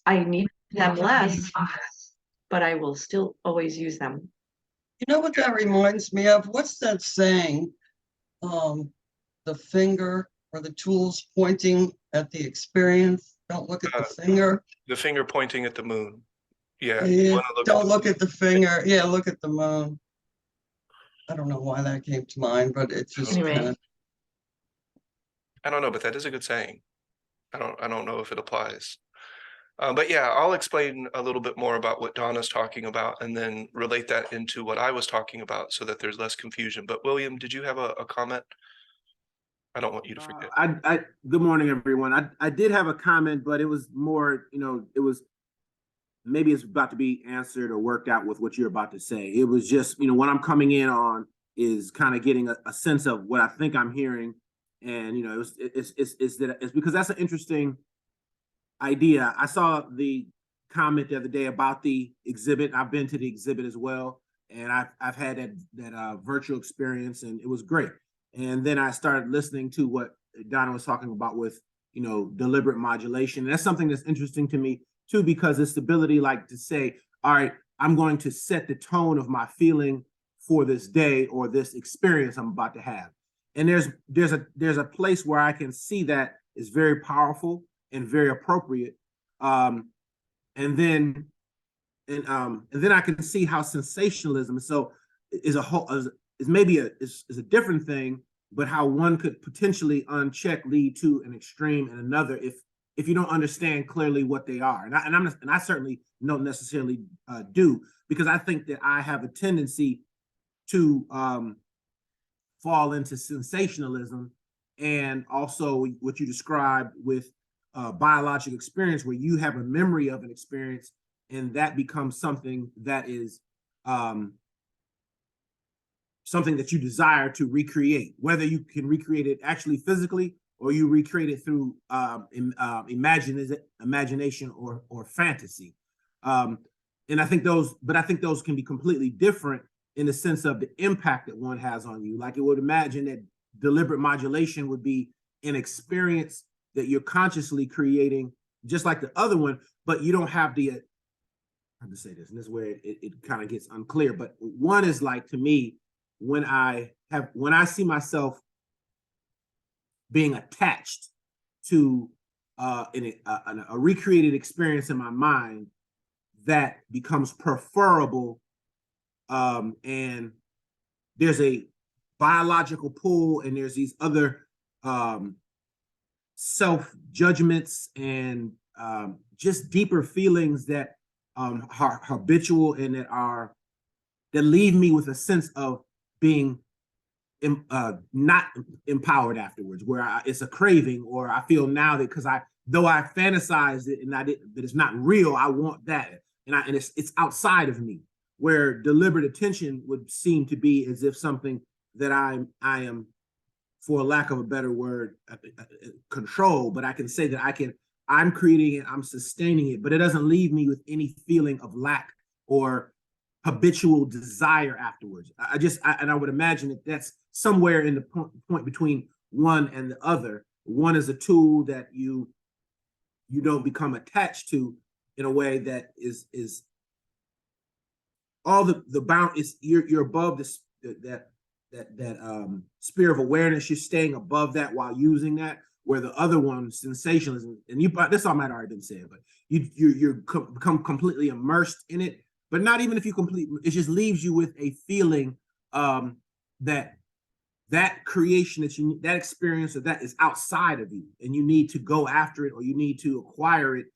I need them less, but I will still always use them. You know what that reminds me of? What's that saying? The finger or the tools pointing at the experience. Don't look at the finger. The finger pointing at the moon. Yeah. Yeah, don't look at the finger. Yeah, look at the moon. I don't know why that came to mind, but it's just Anyway. kind of. I don't know, but that is a good saying. I don't know if it applies. But yeah, I'll explain a little bit more about what Donna's talking about and then relate that into what I was talking about so that there's less confusion. But William, did you have a comment? I don't want you to forget. Good morning, everyone. I did have a comment, but it was more, it was maybe it's about to be answered or worked out with what you're about to say. It was just, what I'm coming in on is kind of getting a sense of what I think I'm hearing. And, it's because that's an interesting idea. I saw the comment the other day about the exhibit. I've been to the exhibit as well. And I've had that virtual experience, and it was great. And then I started listening to what Donna was talking about with, deliberate modulation. And that's something that's interesting to me too, because it's the ability like to say, all right, I'm going to set the tone of my feeling for this day or this experience I'm about to have. And there's a place where I can see that is very powerful and very appropriate. And then I can see how sensationalism is a different thing, but how one could potentially unchecked lead to an extreme and another if you don't understand clearly what they are. And I certainly don't necessarily do, because I think that I have a tendency to fall into sensationalism, and also what you described with biological experience, where you have a memory of an experience and that becomes something that is something that you desire to recreate, whether you can recreate it actually physically or you recreate it through imagination or fantasy. And I think those can be completely different in the sense of the impact that one has on you. Like, it would imagine that deliberate modulation would be an experience that you're consciously creating, just like the other one, but you don't have the, how to say this, and this is where it kind of gets unclear, but one is like, to me, when I see myself being attached to a recreated experience in my mind that becomes preferable, and there's a biological pull, and there's these other self-judgments and just deeper feelings that are habitual and that leave me with a sense of being not empowered afterwards, where it's a craving, or I feel now that because though I fantasized it and that it's not real, I want that, and it's outside of me. Where deliberate attention would seem to be as if something that I am, for lack of a better word, control, but I can say that I'm creating it, I'm sustaining it, but it doesn't leave me with any feeling of lack or habitual desire afterwards. I would imagine that that's somewhere in the point between one and the other. One is a tool that you don't become attached to in a way that is all the bound is you're above that sphere of awareness. You're staying above that while using that, where the other one, sensationalism, and this all might already been said, but you become completely immersed in it. But not even if you it just leaves you with a feeling that creation that experience, or that is outside of you, and you need to go after it, or you need to acquire it,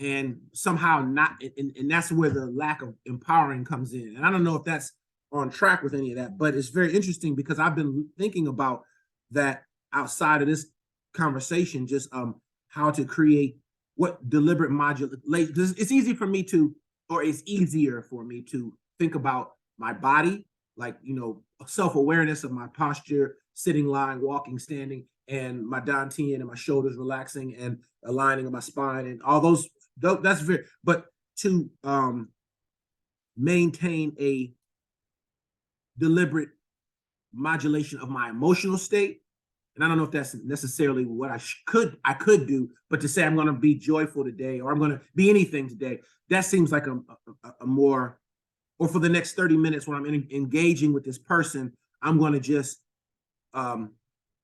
and somehow not, and that's where the lack of empowering comes in. And I don't know if that's on track with any of that, but it's very interesting because I've been thinking about that outside of this conversation, just how to create what deliberate modulation. It's easy for me to, or it's easier for me to think about my body, like, self-awareness of my posture, sitting, lying, walking, standing, and my dantian and my shoulders relaxing and aligning of my spine and all those. That's very, but to maintain a deliberate modulation of my emotional state And I don't know if that's necessarily what I could do, but to say I'm going to be joyful today, or I'm going to be anything today, that seems like a more, or for the next 30 minutes when I'm engaging with this person, I'm going to just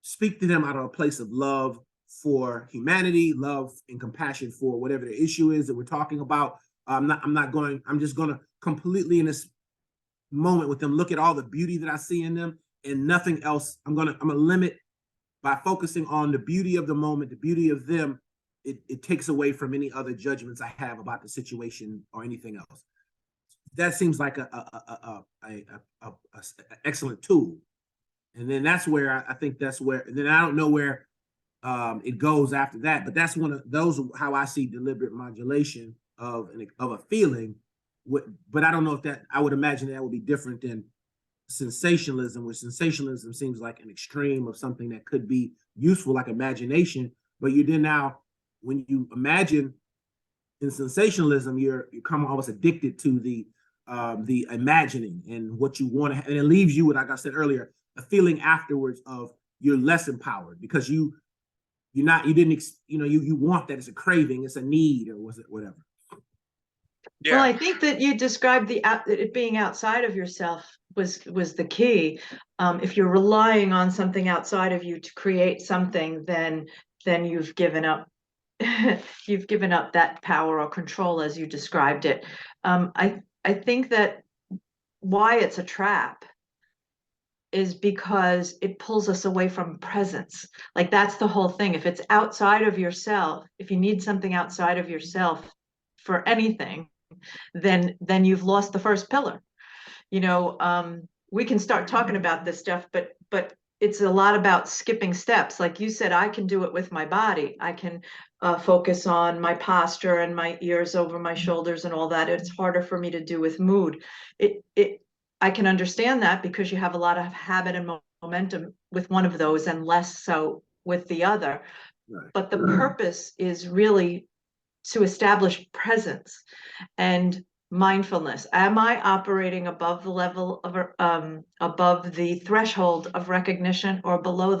speak to them out of a place of love for humanity, love and compassion for whatever the issue is that we're talking about. I'm just going to completely in this moment with them, look at all the beauty that I see in them and nothing else. I'm going to limit by focusing on the beauty of the moment, the beauty of them. It takes away from any other judgments I have about the situation or anything else. That seems like a excellent tool. And then that's where I think that's where, and then I don't know where it goes after that, but that's one of those, how I see deliberate modulation of a feeling. But I don't know if that, I would imagine that would be different than sensationalism, where sensationalism seems like an extreme of something that could be useful, like imagination. But you then now, when you imagine in sensationalism, you come almost addicted to the imagining and what you want to, and it leaves you with, like I said earlier, a feeling afterwards of you're less empowered because you want that, it's a craving, it's a need, or was it whatever. Well, Yeah, I think that you described it being outside of yourself was the key. If you're relying on something outside of you to create something, then you've given up you've given up that power or control as you described it. I think that why it's a trap is because it pulls us away from presence. Like that's the whole thing. If it's outside of yourself, if you need something outside of yourself for anything, then you've lost the first pillar. We can start talking about this stuff, but it's a lot about skipping steps. Like you said, I can do it with my body. I can focus on my posture and my ears over my shoulders and all that. It's harder for me to do with mood. I can understand that because you have a lot of habit and momentum with one of those and less so with the other. Right. But the purpose is really to establish presence and mindfulness. Am I operating above the level of above the threshold of recognition or below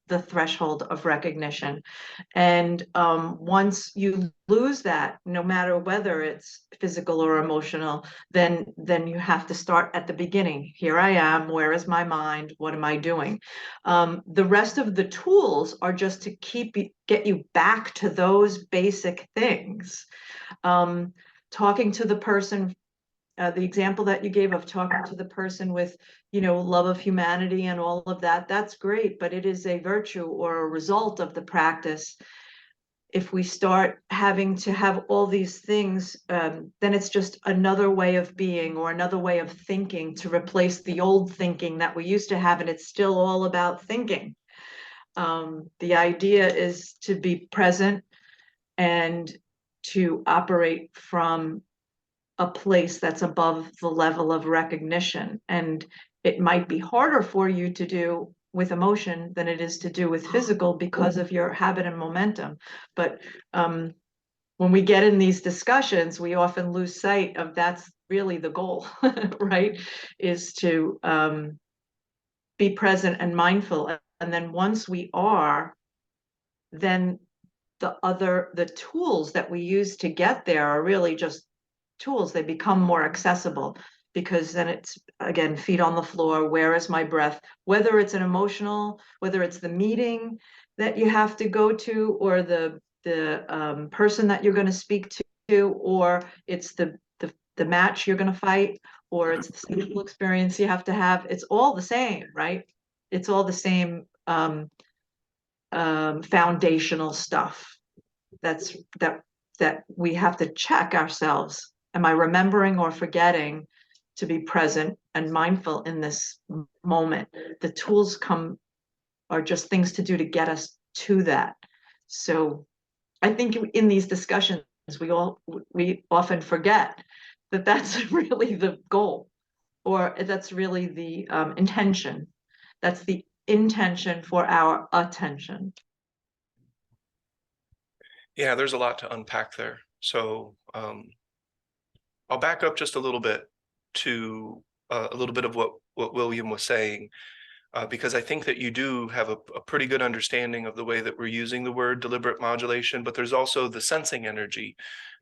the threshold of recognition? And once you lose that, no matter whether it's physical or emotional, then you have to start at the beginning. Here I am. Where is my mind? What am I doing? The rest of the tools are just to get you back to those basic things. Talking to the person, the example that you gave of talking to the person with, love of humanity and all of that, that's great, but it is a virtue or a result of the practice. If we start having to have all these things, then it's just another way of being or another way of thinking to replace the old thinking that we used to have, and it's still all about thinking. The idea is to be present and to operate from a place that's above the level of recognition. And it might be harder for you to do with emotion than it is to do with physical because of your habit and momentum. But when we get in these discussions, we often lose sight of that's really the goal, right? Is to be present and mindful. And then once we are, then the tools that we use to get there are really just tools. They become more accessible because then it's, again, feet on the floor. Where is my breath? Whether it's an emotional, whether it's the meeting that you have to go to, or the person that you're going to speak to, or it's the match you're going to fight, or it's the sexual experience you have to have. It's all the same, right? It's all the same foundational stuff. That we have to check ourselves. Am I remembering or forgetting to be present and mindful in this moment? The tools are just things to do to get us to that. So I think in these discussions, we often forget that that's really the goal, or that's really the intention. That's the intention for our attention. yeah, there's a lot to unpack there. So I'll back up just a little bit to a little bit of what William was saying. because I think that you do have a pretty good understanding of the way that we're using the word deliberate modulation, but there's also the sensing energy,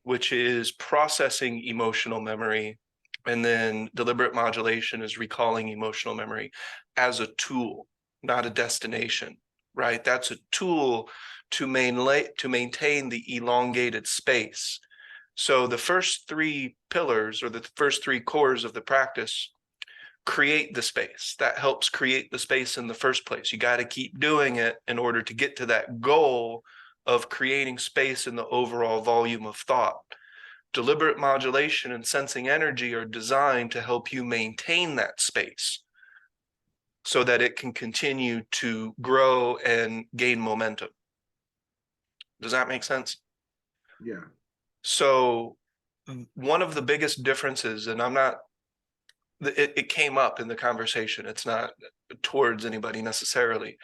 which is processing emotional memory. And then deliberate modulation is recalling emotional memory as a tool, not a destination, right? That's a tool to maintain the elongated space. So the first three pillars, or the first three cores of the practice, create the space. That helps create the space in the first place. You got to keep doing it in order to get to that goal of creating space in the overall volume of thought. Deliberate modulation and sensing energy are designed to help you maintain that space so that it can continue to grow and gain momentum. Does that make sense? Yeah. So one of the biggest differences, and it came up in the conversation, it's not towards anybody necessarily,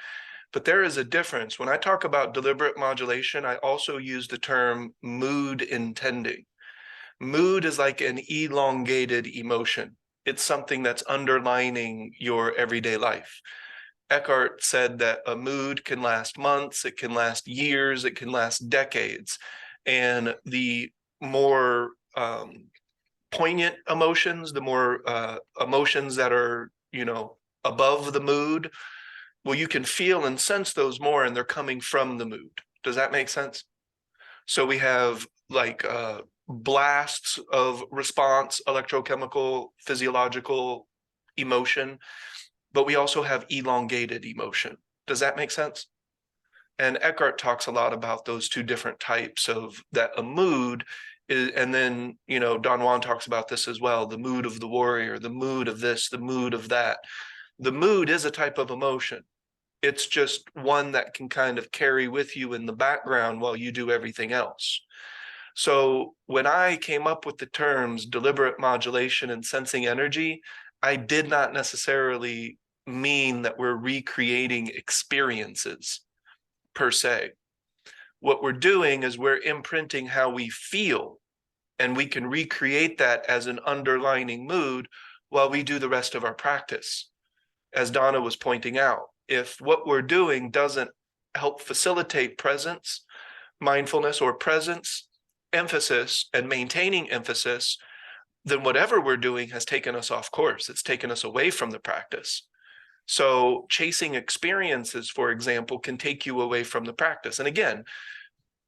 but there is a difference. When I talk about deliberate modulation, I also use the term mood intending. Mood is like an elongated emotion. It's something that's underlining your everyday life. Eckhart said that a mood can last months, it can last years, it can last decades. And the more poignant emotions, the more emotions that are, above the mood, well, you can feel and sense those more, and they're coming from the mood. Does that make sense? So we have like blasts of response, electrochemical, physiological emotion, but we also have elongated emotion. Does that make sense? And Eckhart talks a lot about those two different types of that. A mood is, and then, Don Juan talks about this as well, the mood of the warrior, the mood of this, the mood of that. The mood is a type of emotion. It's just one that can kind of carry with you in the background while you do everything else. So when I came up with the terms deliberate modulation and sensing energy, I did not necessarily mean that we're recreating experiences per se. What we're doing is we're imprinting how we feel, and we can recreate that as an underlining mood while we do the rest of our practice. As Donna was pointing out, if what we're doing doesn't help facilitate presence, mindfulness or presence, emphasis, and maintaining emphasis, then whatever we're doing has taken us off course. It's taken us away from the practice. So chasing experiences, for example, can take you away from the practice. And again,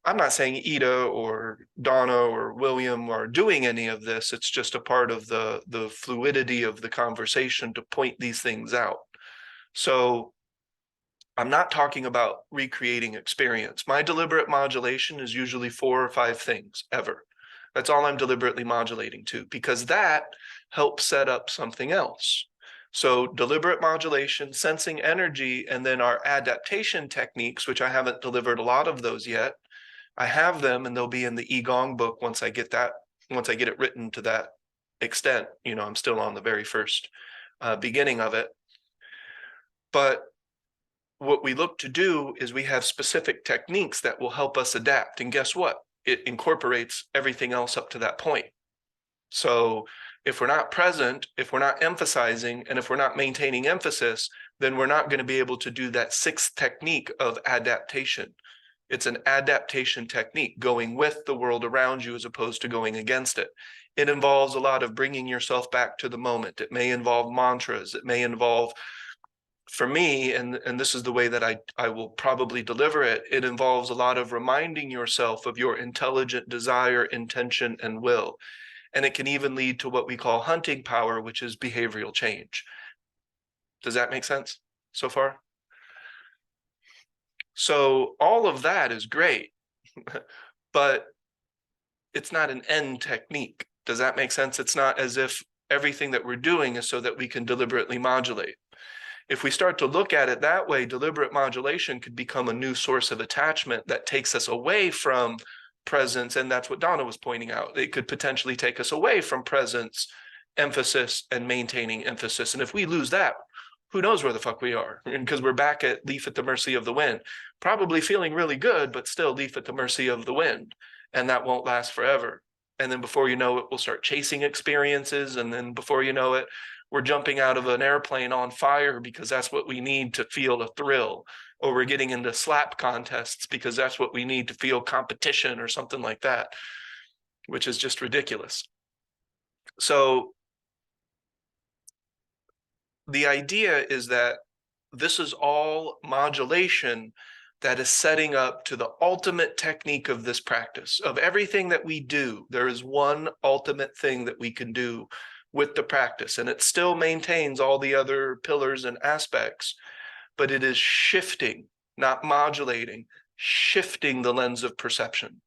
I'm not saying Ida or Donna or William are doing any of this. It's just a part of the fluidity of the conversation to point these things out. So I'm not talking about recreating experience. My deliberate modulation is usually 4 or 5 things ever. That's all I'm deliberately modulating to, because that helps set up something else. So deliberate modulation, sensing energy, and then our adaptation techniques, which I haven't delivered a lot of those yet. I have them, and they'll be in the Igong book once I get it written to that extent. I'm still on the very first beginning of it. But what we look to do is we have specific techniques that will help us adapt. And guess what? It incorporates everything else up to that point. So if we're not present, if we're not emphasizing, and if we're not maintaining emphasis, then we're not going to be able to do that 6th technique of adaptation. It's an adaptation technique, going with the world around you as opposed to going against it. It involves a lot of bringing yourself back to the moment. It may involve mantras. It may involve, for me, and this is the way that I will probably deliver it, it involves a lot of reminding yourself of your intelligent desire, intention, and will. And it can even lead to what we call hunting power, which is behavioral change. Does that make sense so far? So all of that is great, but it's not an end technique. Does that make sense? It's not as if everything that we're doing is so that we can deliberately modulate. If we start to look at it that way, deliberate modulation could become a new source of attachment that takes us away from presence. And that's what Donna was pointing out. It could potentially take us away from presence, emphasis, and maintaining emphasis. And if we lose that, who knows where the fuck we are? Because we're back at leaf at the mercy of the wind, probably feeling really good, but still leaf at the mercy of the wind. And that won't last forever. And then before you know it, we'll start chasing experiences. And then before you know it, We're jumping out of an airplane on fire because that's what we need to feel a thrill, or we're getting into slap contests because that's what we need to feel competition or something like that, which is just ridiculous. So the idea is that this is all modulation that is setting up to the ultimate technique of this practice. Of everything that we do, there is one ultimate thing that we can do with the practice, and it still maintains all the other pillars and aspects, but it is shifting, not modulating, shifting the lens of perception.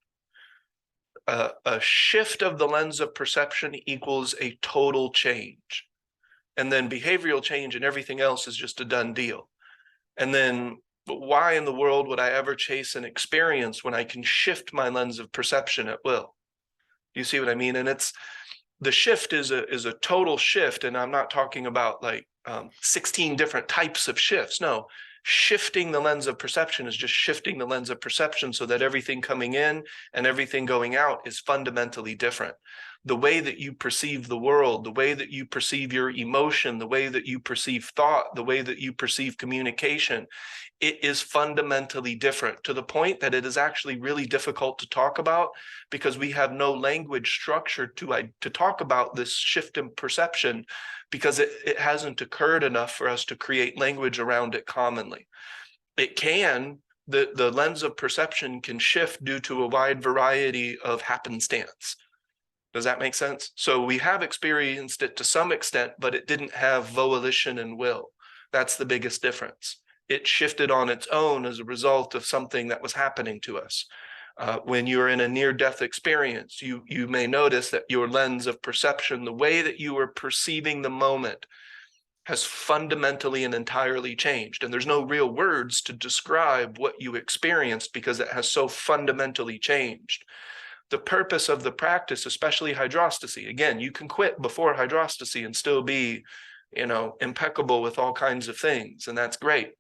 A shift of the lens of perception equals a total change. And then behavioral change and everything else is just a done deal. And then why in the world would I ever chase an experience when I can shift my lens of perception at will? You see what I mean? And it's, the shift is a total shift. And I'm not talking about like 16 different types of shifts. No, shifting the lens of perception is just shifting the lens of perception so that everything coming in and everything going out is fundamentally different. The way that you perceive the world, the way that you perceive your emotion, the way that you perceive thought, the way that you perceive communication, it is fundamentally different, to the point that it is actually really difficult to talk about because we have no language structure to talk about this shift in perception, because it hasn't occurred enough for us to create language around it commonly. It can, the lens of perception can shift due to a wide variety of happenstance. Does that make sense? So we have experienced it to some extent, but it didn't have volition and will. That's the biggest difference. It shifted on its own as a result of something that was happening to us. When you're in a near-death experience, you may notice that your lens of perception, the way that you are perceiving the moment, has fundamentally and entirely changed. And there's no real words to describe what you experienced because it has so fundamentally changed. The purpose of the practice, especially hydrostacy, again, you can quit before hydrostacy and still be, impeccable with all kinds of things, and that's great.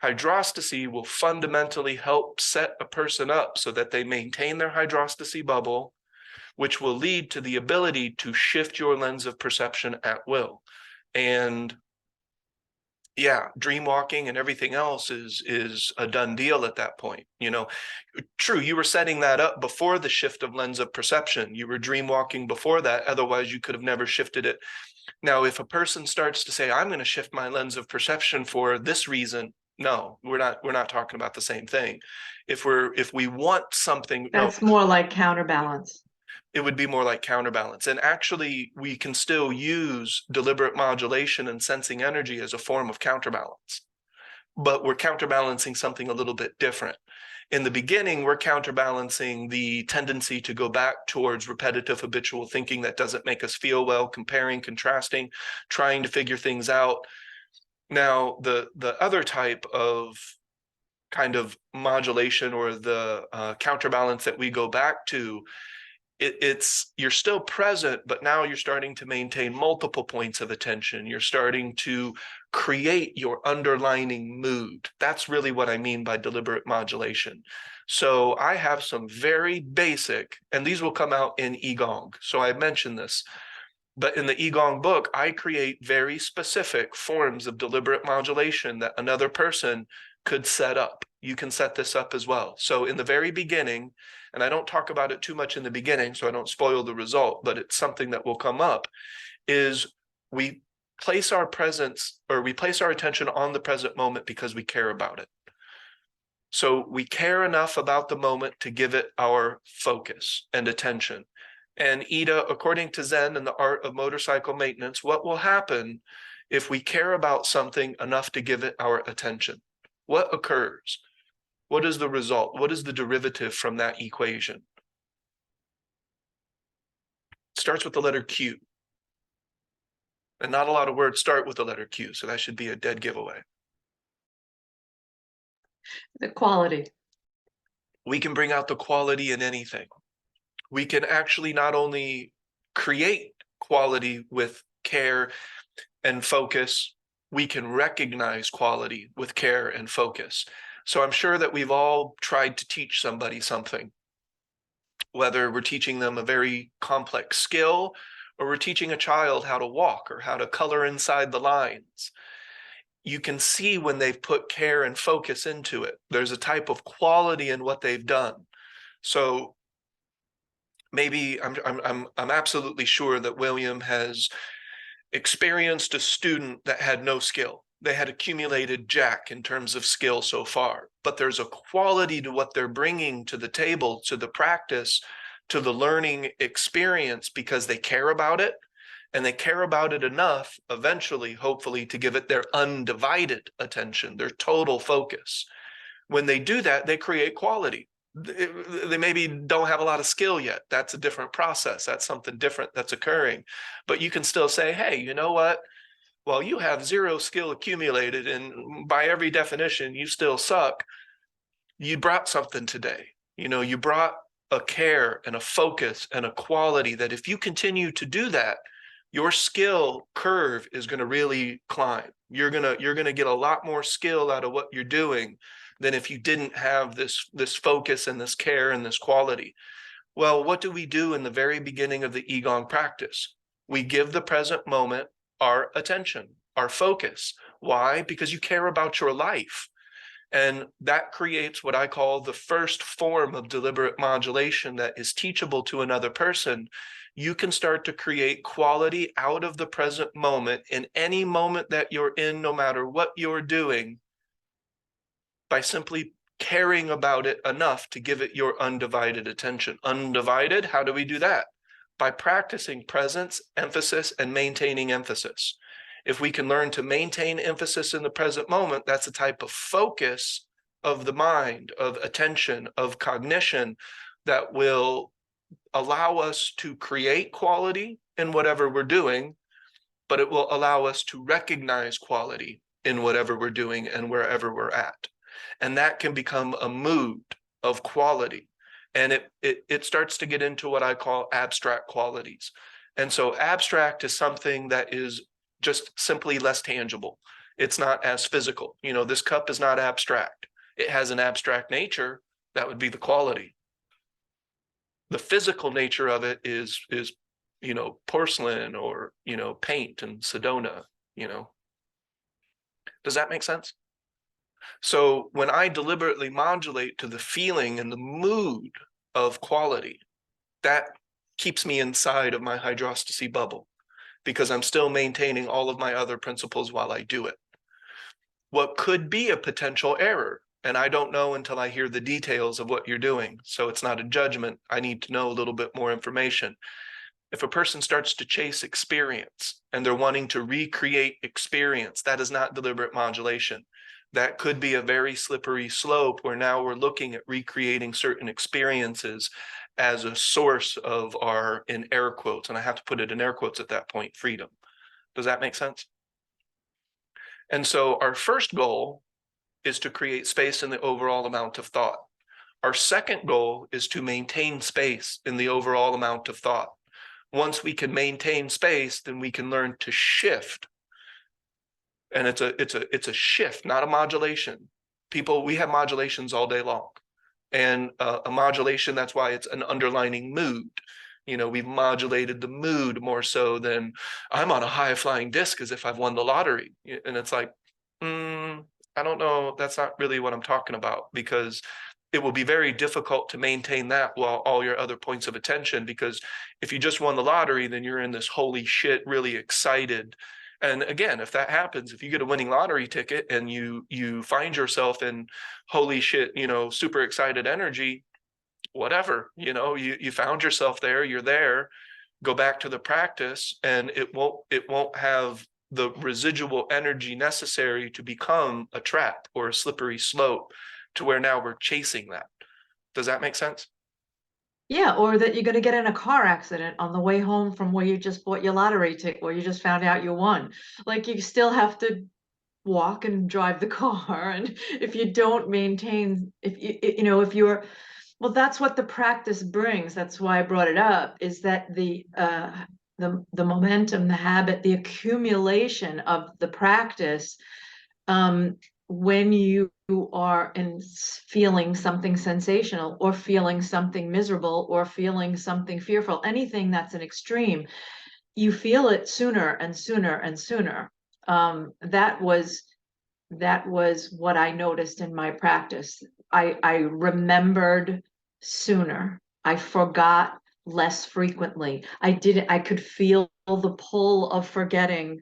Hydrostacy will fundamentally help set a person up so that they maintain their hydrostacy bubble, which will lead to the ability to shift your lens of perception at will. And yeah, dream walking and everything else is a done deal at that point. True, you were setting that up before the shift of lens of perception. You were dream walking before that, otherwise you could have never shifted it. Now, if a person starts to say, I'm going to shift my lens of perception for this reason, no, we're not talking about the same thing. If we want something, That's more like counterbalance. It would be more like counterbalance. And actually, we can still use deliberate modulation and sensing energy as a form of counterbalance, but we're counterbalancing something a little bit different. In the beginning, we're counterbalancing the tendency to go back towards repetitive habitual thinking that doesn't make us feel well, comparing, contrasting, trying to figure things out. Now, the other type of kind of modulation, or the counterbalance that we go back to, it's you're still present, but now you're starting to maintain multiple points of attention. You're starting to create your underlining mood. That's really what I mean by deliberate modulation. So I have some very basic, and these will come out in Igong. So I mentioned this, but in the Igong book, I create very specific forms of deliberate modulation that another person could set up. You can set this up as well. So in the very beginning, and I don't talk about it too much in the beginning, so I don't spoil the result, but it's something that will come up, is we place our presence, or we place our attention on the present moment because we care about it. So we care enough about the moment to give it our focus and attention. And Ida, according to Zen and the art of motorcycle maintenance, what will happen if we care about something enough to give it our attention? What occurs? What is the result? What is the derivative from that equation? It starts with the letter Q. And not a lot of words start with the letter Q, so that should be a dead giveaway. The quality. We can bring out the quality in anything. We can actually not only create quality with care and focus, we can recognize quality with care and focus. So I'm sure that we've all tried to teach somebody something, whether we're teaching them a very complex skill, or we're teaching a child how to walk or how to color inside the lines. You can see when they've put care and focus into it. There's a type of quality in what they've done. So maybe I'm absolutely sure that William has experienced a student that had no skill. They had accumulated jack in terms of skill so far, but there's a quality to what they're bringing to the table, to the practice, to the learning experience, because they care about it, and they care about it enough eventually, hopefully, to give it their undivided attention, their total focus. When they do that, they create quality. They maybe don't have a lot of skill yet. That's a different process. That's something different that's occurring. But you can still say, hey, you know what? Well, you have zero skill accumulated, and by every definition, you still suck. You brought something today. You know, you brought a care and a focus and a quality that if you continue to do that, your skill curve is going to really climb. You're gonna get a lot more skill out of what you're doing than if you didn't have this focus and this care and this quality. Well, what do we do in the very beginning of the Qigong practice? We give the present moment our attention, our focus. Why? Because you care about your life. And that creates what I call the first form of deliberate modulation that is teachable to another person. You can start to create quality out of the present moment in any moment that you're in, no matter what you're doing, by simply caring about it enough to give it your undivided attention. Undivided, how do we do that? By practicing presence, emphasis, and maintaining emphasis. If we can learn to maintain emphasis in the present moment, that's a type of focus of the mind, of attention, of cognition that will allow us to create quality in whatever we're doing, but it will allow us to recognize quality in whatever we're doing and wherever we're at. And that can become a mood of quality. And it starts to get into what I call abstract qualities. And so abstract is something that is just simply less tangible. It's not as physical. You know, this cup is not abstract. It has an abstract nature. That would be the quality. The physical nature of it is you know, porcelain or, you know, paint and Sedona, you know. Does that make sense? So when I deliberately modulate to the feeling and the mood of quality, that keeps me inside of my hydrostacy bubble, because I'm still maintaining all of my other principles while I do it. What could be a potential error, and I don't know until I hear the details of what you're doing, so it's not a judgment. I need to know a little bit more information. If a person starts to chase experience and they're wanting to recreate experience, that is not deliberate modulation. That could be a very slippery slope where now we're looking at recreating certain experiences as a source of our, in air quotes, and I have to put it in air quotes at that point, freedom. Does that make sense? And so our first goal is to create space in the overall amount of thought. Our second goal is to maintain space in the overall amount of thought. Once we can maintain space, then we can learn to shift. And it's a shift, not a modulation. People, we have modulations all day long. And a modulation, that's why it's an underlining mood. You know, we've modulated the mood more so than I'm on a high flying disc as if I've won the lottery. And it's like, I don't know, that's not really what I'm talking about, because it will be very difficult to maintain that while all your other points of attention, because if you just won the lottery, then you're in this holy shit, really excited. And again, if that happens, if you get a winning lottery ticket and you find yourself in holy shit, you know, super excited energy, whatever, you know, you found yourself there, you're there, go back to the practice, and it won't have the residual energy necessary to become a trap or a slippery slope to where now we're chasing that. Does that make sense? Yeah, or that you're gonna get in a car accident on the way home from where you just bought your lottery ticket, where you just found out you won. Like, you still have to walk and drive the car, and if you don't maintain, if you know, if you're, well, that's what the practice brings. That's why I brought it up, is that the momentum, the habit, the accumulation of the practice, when you are feeling something sensational, or feeling something miserable, or feeling something fearful, anything that's an extreme, you feel it sooner and sooner and sooner. That was what I noticed in my practice. I remembered sooner. I forgot less frequently. I could feel the pull of forgetting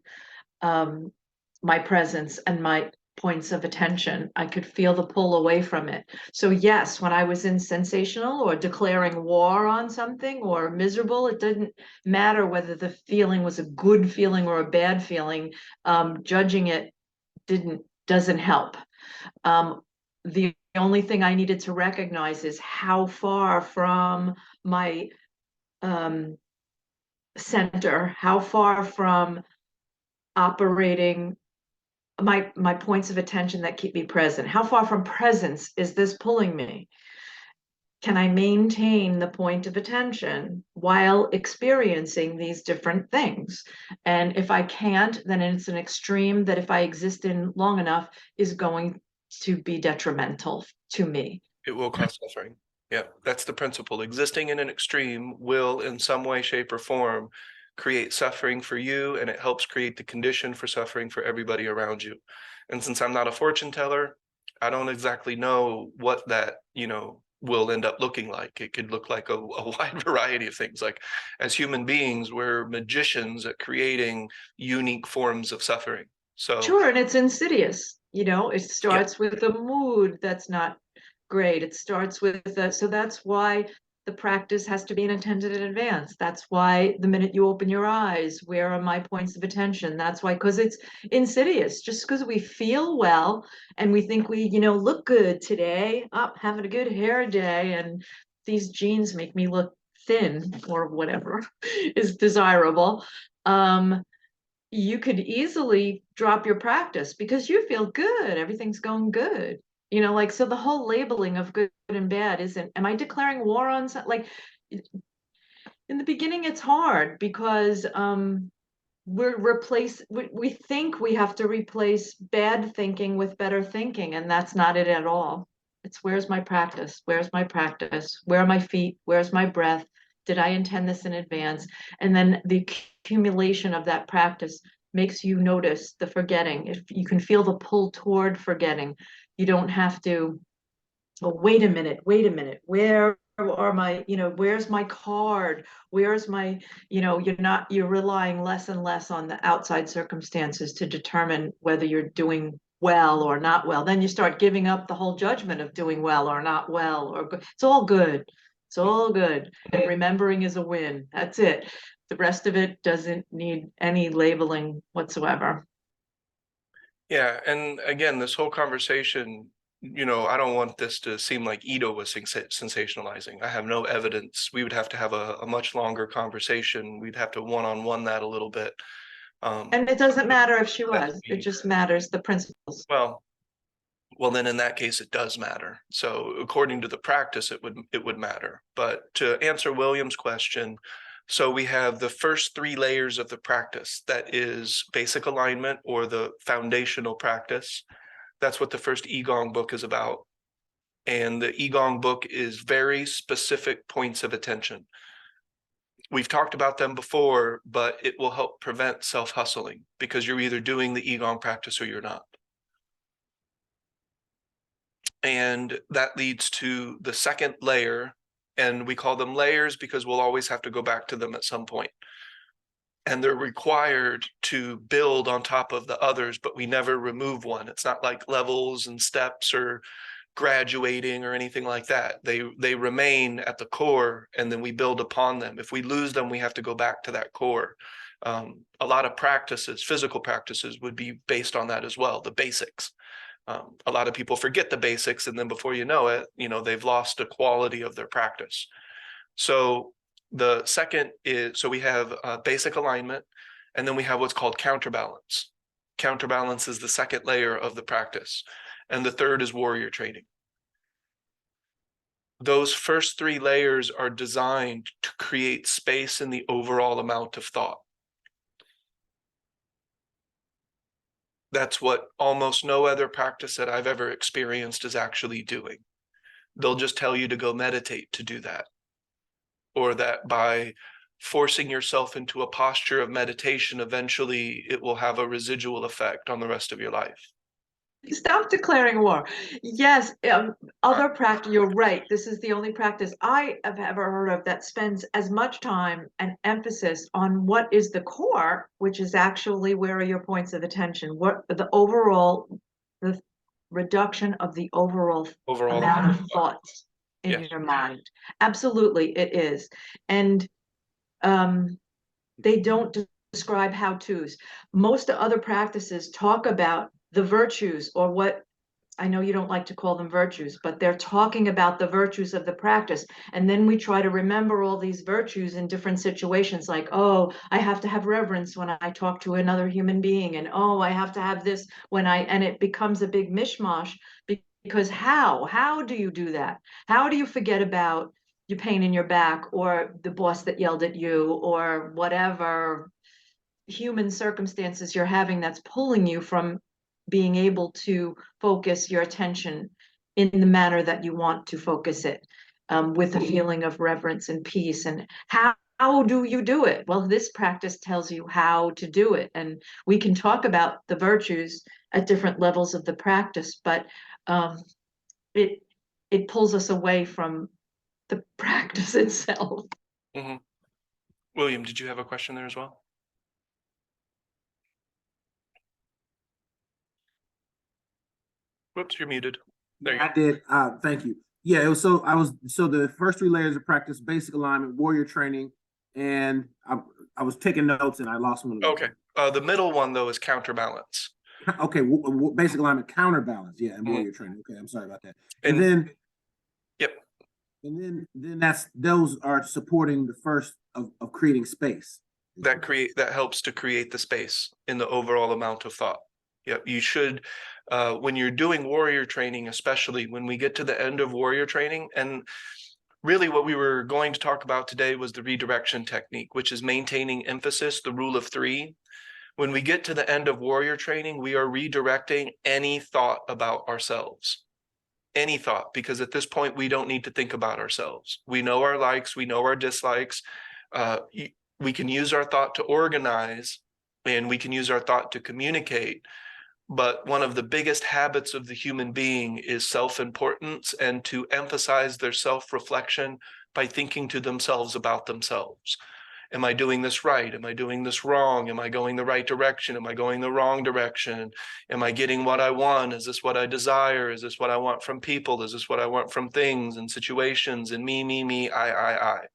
my presence and my points of attention. I could feel the pull away from it. So yes, when I was in sensational or declaring war on something or miserable, it didn't matter whether the feeling was a good feeling or a bad feeling. Judging it doesn't help. The only thing I needed to recognize is how far from my center, how far from operating my points of attention that keep me present. How far from presence is this pulling me? Can I maintain the point of attention while experiencing these different things? And if I can't, then it's an extreme that if I exist in long enough is going to be detrimental to me. It will cause suffering. Yeah, that's the principle. Existing in an extreme will, in some way, shape, or form, create suffering for you, and it helps create the condition for suffering for everybody around you. And since I'm not a fortune teller, I don't exactly know what that, will end up looking like. It could look like a wide variety of things. Like, as human beings, we're magicians at creating unique forms of suffering. So Sure, and it's insidious. It yeah, starts with a mood that's not great. It starts with so that's why the practice has to be intended in advance. That's why the minute you open your eyes, where are my points of attention? That's why, because it's insidious. Just because we feel well and we think we, look good today, having a good hair day, and these jeans make me look thin or whatever is desirable. You could easily drop your practice because you feel good. Everything's going good. So the whole labeling of good and bad isn't, am I declaring war on something? Like in the beginning, it's hard because we think we have to replace bad thinking with better thinking, and that's not it at all. It's where's my practice? Where's my practice? Where are my feet? Where's my breath? Did I intend this in advance? And then the accumulation of that practice makes you notice the forgetting. If you can feel the pull toward forgetting, you don't have to, oh, wait a minute, where are my, where's my card? Where's my, you're relying less and less on the outside circumstances to determine whether you're doing well or not well. Then you start giving up the whole judgment of doing well or not well or good. It's all good. It's all good. And remembering is a win. That's it. The rest of it doesn't need any labeling whatsoever. yeah. And again, this whole conversation, I don't want this to seem like Ito was sensationalizing. I have no evidence. We would have to have a much longer conversation. We'd have to one-on-one that a little bit. And it doesn't matter if she was, it just matters the principles. Well, then in that case, it does matter. So according to the practice, it would matter. But to answer William's question, so we have the first 3 layers of the practice. That is basic alignment, or the foundational practice. That's what the first Igong book is about. And the Igong book is very specific points of attention. We've talked about them before, but it will help prevent self-hustling because you're either doing the Igong practice or you're not. And that leads to the second layer, and we call them layers because we'll always have to go back to them at some point. And they're required to build on top of the others, but we never remove one. It's not like levels and steps or graduating or anything like that. They remain at the core, and then we build upon them. If we lose them, we have to go back to that core. A lot of practices, physical practices, would be based on that as well, the basics. A lot of people forget the basics, and then before you know it, they've lost the quality of their practice. So the second is, so we have basic alignment, and then we have what's called counterbalance. Counterbalance is the second layer of the practice. And the third is warrior training. Those first 3 layers are designed to create space in the overall amount of thought. That's what almost no other practice that I've ever experienced is actually doing. They'll just tell you to go meditate to do that. Or that by forcing yourself into a posture of meditation, eventually it will have a residual effect on the rest of your life. Stop declaring war. Yes, other practice, you're right. This is the only practice I have ever heard of that spends as much time and emphasis on what is the core, which is actually where are your points of attention, what the overall, the reduction of the overall Overall, amount of thoughts in Yes. your mind. Absolutely, it is. And they don't describe how-tos. Most other practices talk about the virtues, or what, I know you don't like to call them virtues, but they're talking about the virtues of the practice. And then we try to remember all these virtues in different situations, like, oh, I have to have reverence when I talk to another human being. And oh, I have to have this when and it becomes a big mishmash, because how do you do that? How do you forget about your pain in your back, or the boss that yelled at you, or whatever human circumstances you're having that's pulling you from being able to focus your attention in the manner that you want to focus it, with a feeling of reverence and peace? And how do you do it? Well, this practice tells you how to do it. And we can talk about the virtues at different levels of the practice, but it it pulls us away from the practice itself. Mhm. William, did you have a question there as well? Whoops, you're muted. There you I did. Thank you. Yeah, it was so the first 3 layers of practice: basic alignment, warrior training, and I was taking notes and I lost one of go. them. Okay. The middle one though is counterbalance. Okay, basic alignment, counterbalance, yeah, and Mhm. warrior training. Okay, I'm sorry about that. And- And then, Yep. and then those are supporting the first of creating space. That helps to create the space in the overall amount of thought. Yep. You should, when you're doing warrior training, especially when we get to the end of warrior training, and really what we were going to talk about today was the redirection technique, which is maintaining emphasis, the rule of 3. When we get to the end of warrior training, we are redirecting any thought about ourselves. Any thought, because at this point, we don't need to think about ourselves. We know our likes, we know our dislikes. We can use our thought to organize, and we can use our thought to communicate. But one of the biggest habits of the human being is self-importance, and to emphasize their self-reflection by thinking to themselves about themselves. Am I doing this right? Am I doing this wrong? Am I going the right direction? Am I going the wrong direction? Am I getting what I want? Is this what I desire? Is this what I want from people? Is this what I want from things and situations? And me, I.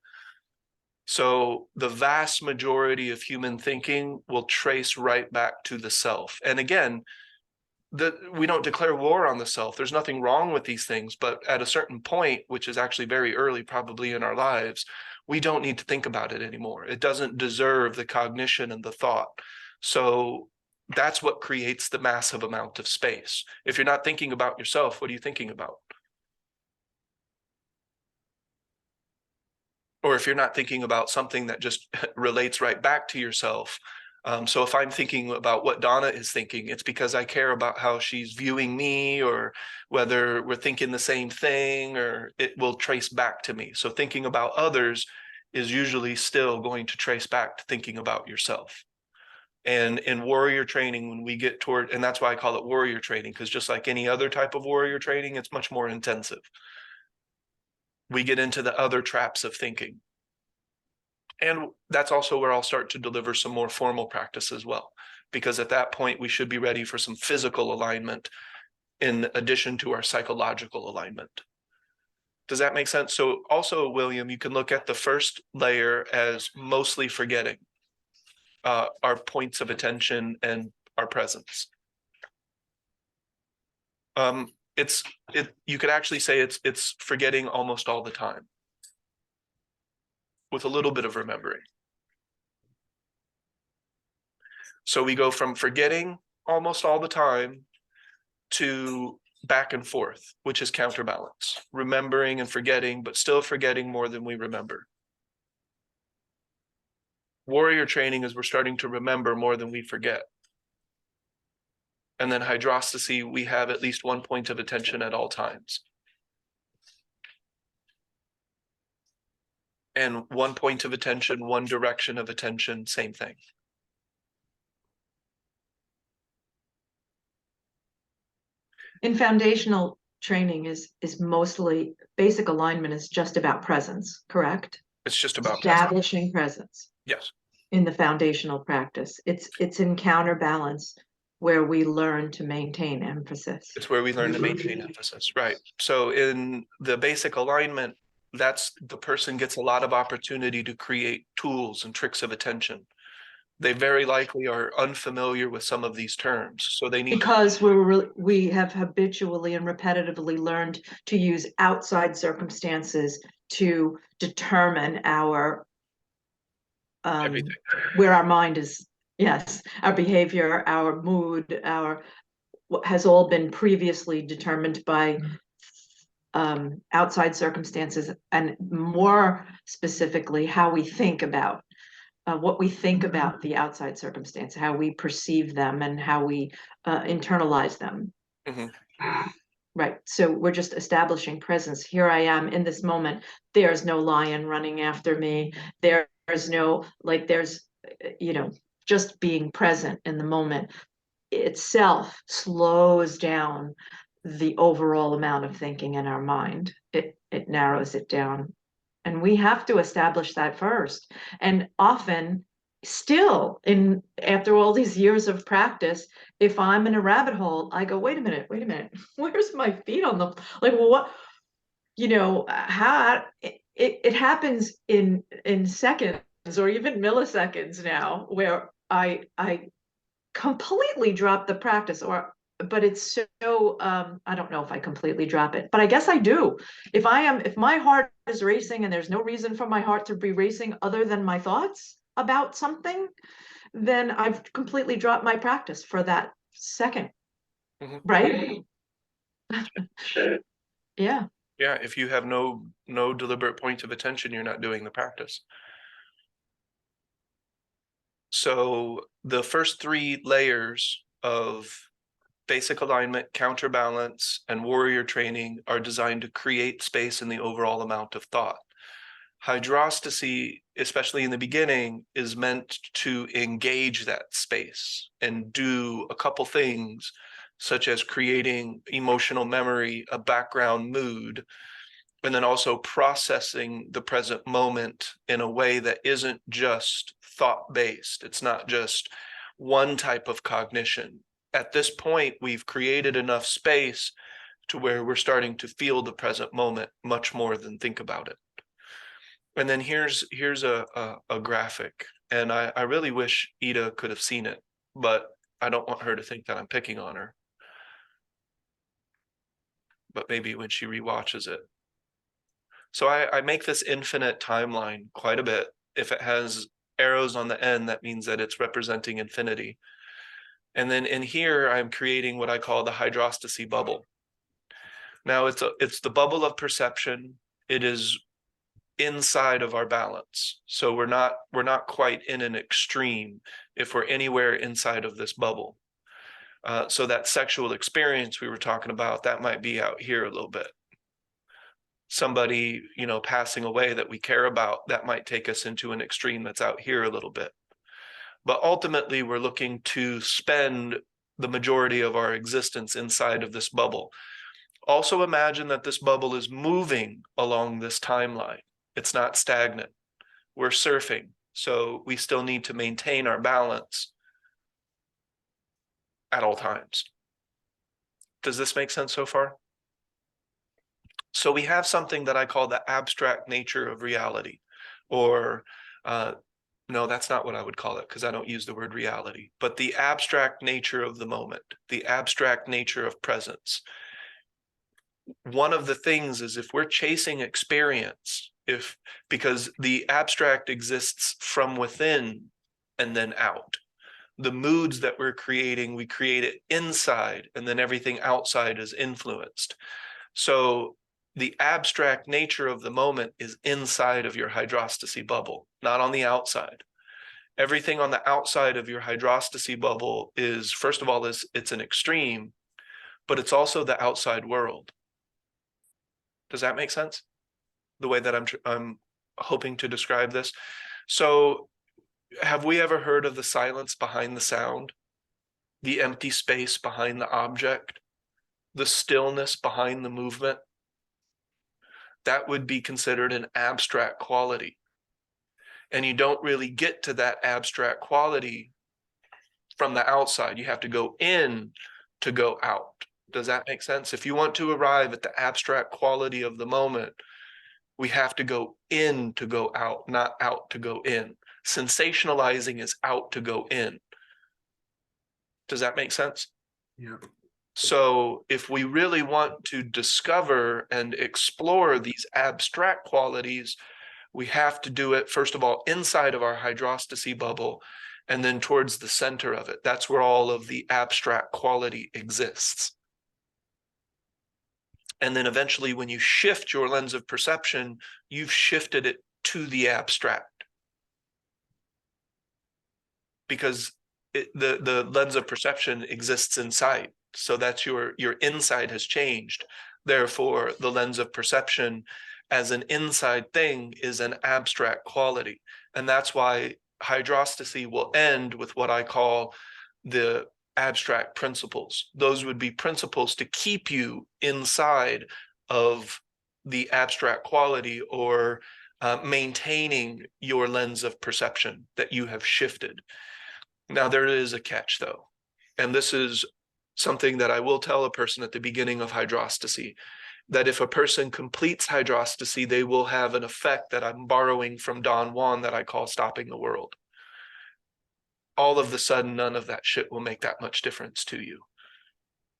So the vast majority of human thinking will trace right back to the self. And again, we don't declare war on the self. There's nothing wrong with these things, but at a certain point, which is actually very early, probably in our lives, we don't need to think about it anymore. It doesn't deserve the cognition and the thought. So that's what creates the massive amount of space. If you're not thinking about yourself, what are you thinking about? Or if you're not thinking about something that just relates right back to yourself. So if I'm thinking about what Donna is thinking, it's because I care about how she's viewing me, or whether we're thinking the same thing, or it will trace back to me. So thinking about others is usually still going to trace back to thinking about yourself. And in warrior training, when we get toward, and that's why I call it warrior training, because just like any other type of warrior training, it's much more intensive. We get into the other traps of thinking. And that's also where I'll start to deliver some more formal practice as well, because at that point we should be ready for some physical alignment in addition to our psychological alignment. Does that make sense? So also, William, you can look at the first layer as mostly forgetting our points of attention and our presence. You could actually say it's forgetting almost all the time, with a little bit of remembering. So we go from forgetting almost all the time to back and forth, which is counterbalance, remembering and forgetting, but still forgetting more than we remember. Warrior training is we're starting to remember more than we forget. And then hydrostacy, we have at least one point of attention at all times. And one point of attention, one direction of attention, same thing. In foundational training is mostly basic alignment is just about presence, correct? It's just about presence. Establishing presence Yes. in the foundational practice. It's in counterbalance where we learn to maintain emphasis. It's where we learn to maintain emphasis, right? So in the basic alignment, that's the person gets a lot of opportunity to create tools and tricks of attention. They very likely are unfamiliar with some of these terms, so they need Because we have habitually and repetitively learned to use outside circumstances to determine our everything. where our mind is. Yes, our behavior, our mood, our what has all been previously determined by outside circumstances, and more specifically, how we think about what we think about the outside circumstance, how we perceive them, and how we internalize them. Mhm. Right. So we're just establishing presence. Here I am in this moment. There's no lion running after me. There's no, like, there's, just being present in the moment itself slows down the overall amount of thinking in our mind. It narrows it down. And we have to establish that first. And often, still, in after all these years of practice, if I'm in a rabbit hole, I go, wait a minute, where's my feet on the, like, well, what, how it happens in seconds or even milliseconds now, where I completely drop the practice, but it's so I don't know if I completely drop it, but I guess I do. If my heart is racing and there's no reason for my heart to be racing other than my thoughts about something, then I've completely dropped my practice for that second. Mhm. Right? Yeah. Yeah, if you have no deliberate point of attention, you're not doing the practice. So the first three layers of basic alignment, counterbalance, and warrior training are designed to create space in the overall amount of thought. Hydrostacy, especially in the beginning, is meant to engage that space and do a couple things, such as creating emotional memory, a background mood, and then also processing the present moment in a way that isn't just thought-based. It's not just one type of cognition. At this point, we've created enough space to where we're starting to feel the present moment much more than think about it. And then here's a graphic, and I really wish Ida could have seen it, but I don't want her to think that I'm picking on her. But maybe when she rewatches it. So I make this infinite timeline quite a bit. If it has arrows on the end, that means that it's representing infinity. And then in here, I'm creating what I call the hydrostacy bubble. Now it's the bubble of perception. It is inside of our balance. So we're not quite in an extreme if we're anywhere inside of this bubble. So that sexual experience we were talking about, that might be out here a little bit. Somebody, passing away that we care about, that might take us into an extreme that's out here a little bit. But ultimately, we're looking to spend the majority of our existence inside of this bubble. Also imagine that this bubble is moving along this timeline. It's not stagnant. We're surfing, so we still need to maintain our balance at all times. Does this make sense so far? So we have something that I call the abstract nature of reality, or no, that's not what I would call it because I don't use the word reality, but the abstract nature of the moment, the abstract nature of presence. One of the things is if we're chasing experience, because the abstract exists from within and then out. The moods that we're creating, we create it inside, and then everything outside is influenced. So the abstract nature of the moment is inside of your hydrostacy bubble, not on the outside. Everything on the outside of your hydrostacy bubble is, first of all, it's an extreme, but it's also the outside world. Does that make sense? The way that I'm hoping to describe this. So have we ever heard of the silence behind the sound, the empty space behind the object, the stillness behind the movement? That would be considered an abstract quality. And you don't really get to that abstract quality from the outside. You have to go in to go out. Does that make sense? If you want to arrive at the abstract quality of the moment, we have to go in to go out, not out to go in. Sensationalizing is out to go in. Does that make sense? Yeah. So if we really want to discover and explore these abstract qualities, we have to do it, first of all, inside of our hydrostacy bubble, and then towards the center of it. That's where all of the abstract quality exists. And then eventually, when you shift your lens of perception, you've shifted it to the abstract. Because the lens of perception exists inside. So that's your inside has changed. Therefore, the lens of perception as an inside thing is an abstract quality. And that's why hydrostacy will end with what I call the abstract principles. Those would be principles to keep you inside of the abstract quality, or maintaining your lens of perception that you have shifted. Now, there is a catch, though, and this is something that I will tell a person at the beginning of hydrostacy, that if a person completes hydrostacy, they will have an effect that I'm borrowing from Don Juan that I call stopping the world. All of the sudden, none of that shit will make that much difference to you.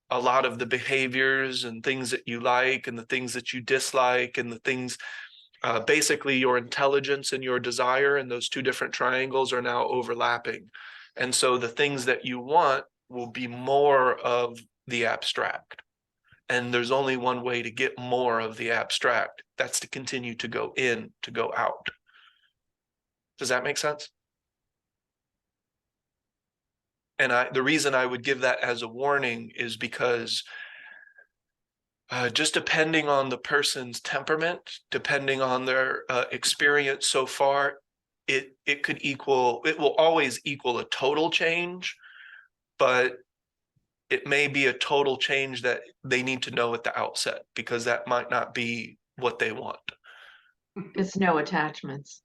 A lot of the behaviors and things that you like and the things that you dislike and the things, basically your intelligence and your desire and those two different triangles are now overlapping. And so the things that you want will be more of the abstract. And there's only one way to get more of the abstract. That's to continue to go in, to go out. Does that make sense? And the reason I would give that as a warning is because just depending on the person's temperament, depending on their experience so far, it will always equal a total change, but it may be a total change that they need to know at the outset, because that might not be what they want. It's no attachments.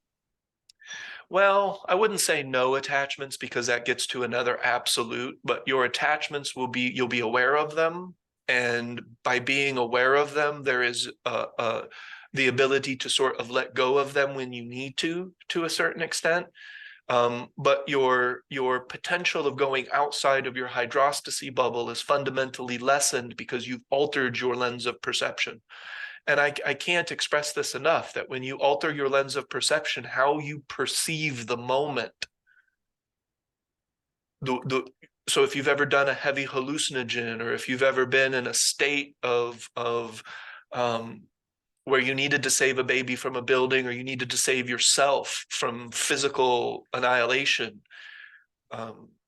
Well, I wouldn't say no attachments, because that gets to another absolute, but your attachments will be, you'll be aware of them. And by being aware of them, there is the ability to sort of let go of them when you need to a certain extent. But your potential of going outside of your hydrostacy bubble is fundamentally lessened because you've altered your lens of perception. And I can't express this enough, that when you alter your lens of perception, how you perceive the moment, so if you've ever done a heavy hallucinogen, or if you've ever been in a state of where you needed to save a baby from a building, or you needed to save yourself from physical annihilation,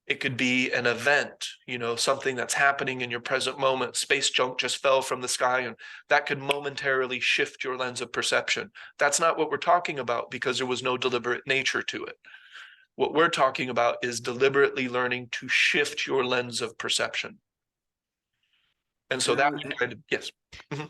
it could be an event, something that's happening in your present moment. Space junk just fell from the sky, and that could momentarily shift your lens of perception. That's not what we're talking about, because there was no deliberate nature to it. What we're talking about is deliberately learning to shift your lens of perception. And so that would kind of, yes. Mm-hmm.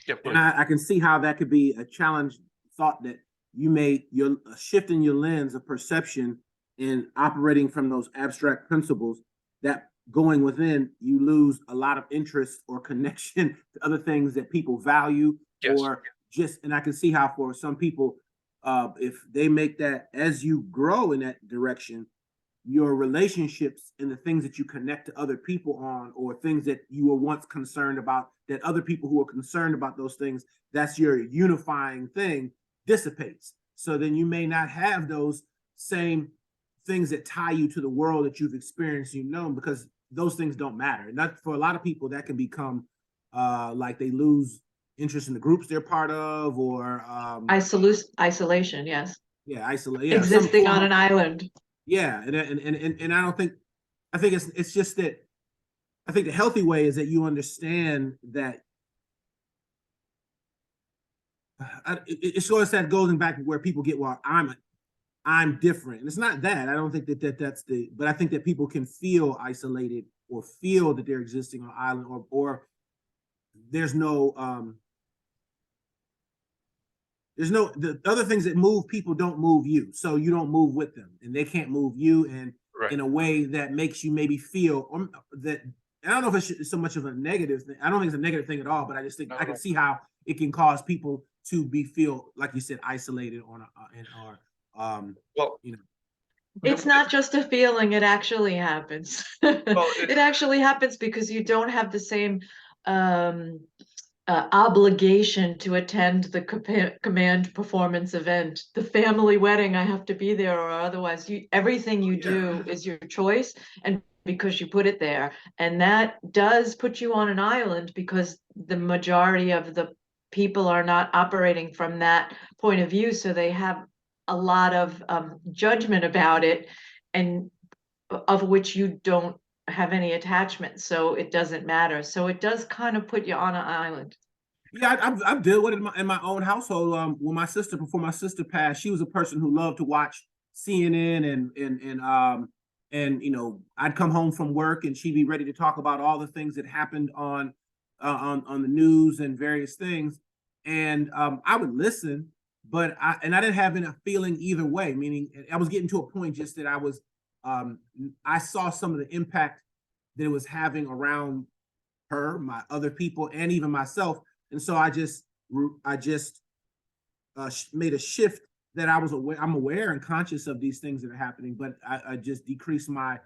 Yep. And I can see how that could be a challenge thought, that you're shifting your lens of perception and operating from those abstract principles, that going within, you lose a lot of interest or connection to other things that people value. Yes. Or just, and I can see how for some people, if they make that, as you grow in that direction, your relationships and the things that you connect to other people on, or things that you were once concerned about, that other people who are concerned about those things, that's your unifying thing, dissipates. So then you may not have those same things that tie you to the world that you've experienced, because those things don't matter. And that, for a lot of people, that can become like they lose interest in the groups they're part of, or Isolation, yes. Yeah, isolation. Yeah, existing on an island. Yeah, and I don't think, I think it's just that, I think the healthy way is that you understand that it sort of that goes back to where people get, well, I'm different. And it's not that. I don't think that's but I think that people can feel isolated or feel that they're existing on an island, or there's no the other things that move people don't move you. So you don't move with them, and they can't move you, and Right. in a way that makes you maybe feel that, I don't know if it's so much of a negative thing. I don't think it's a negative thing at all, but I just think I can see how it can cause people to feel, like you said, isolated on Well, you know. It's not just a feeling, it actually happens. It actually happens because you don't have the same obligation to attend the command performance event. The family wedding, I have to be there, or otherwise everything you do is your choice, and because you put it there. And that does put you on an island because the majority of the people are not operating from that point of view. So they have a lot of judgment about it, and of which you don't have any attachment. So it doesn't matter. So it does kind of put you on an island. Yeah, I've dealt with it in my own household. When before my sister passed, she was a person who loved to watch CNN, and I'd come home from work and she'd be ready to talk about all the things that happened on the news and various things, and I would listen, but I didn't have a feeling either way. Meaning, I was getting to a point just that I saw some of the impact that it was having around her, my other people, and even myself. And so I just made a shift that I'm aware and conscious of these things that are happening, but I just decreased my,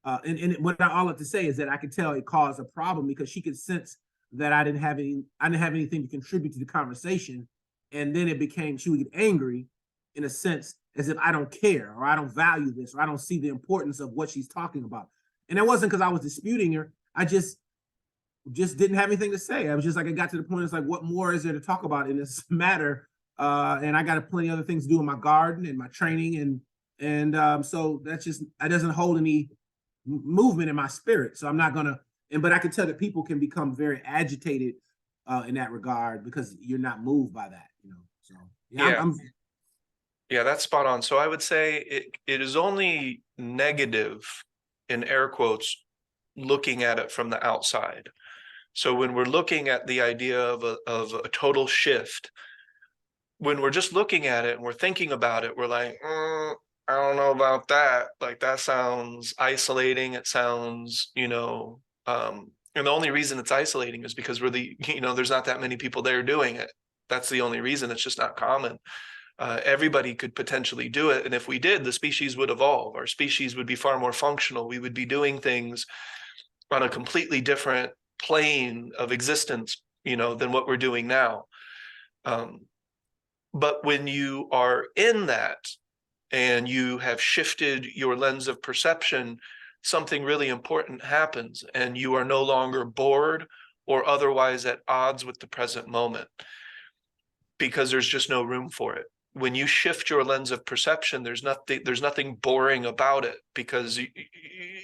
and what all I have to say is that I could tell it caused a problem because she could sense that I didn't have anything to contribute to the conversation. And then she would get angry in a sense, as if I don't care, or I don't value this, or I don't see the importance of what she's talking about. And it wasn't because I was disputing her. I just didn't have anything to say. I was just like, it got to the point, it's like, what more is there to talk about in this matter? And I got plenty of other things to do in my garden and my training, so that doesn't hold any movement in my spirit. So I'm not gonna, but I can tell that people can become very agitated in that regard because you're not moved by that, So yeah, that's spot on. So I would say it is only negative, in air quotes, looking at it from the outside. So when we're looking at the idea of a total shift, when we're just looking at it and we're thinking about it, we're like, I don't know about that. Like, that sounds isolating. It sounds, and the only reason it's isolating is because there's not that many people there doing it. That's the only reason. It's just not common. Everybody could potentially do it. And if we did, the species would evolve. Our species would be far more functional. We would be doing things on a completely different plane of existence, than what we're doing now. But when you are in that and you have shifted your lens of perception, something really important happens, and you are no longer bored or otherwise at odds with the present moment, because there's just no room for it. When you shift your lens of perception, there's nothing boring about it, because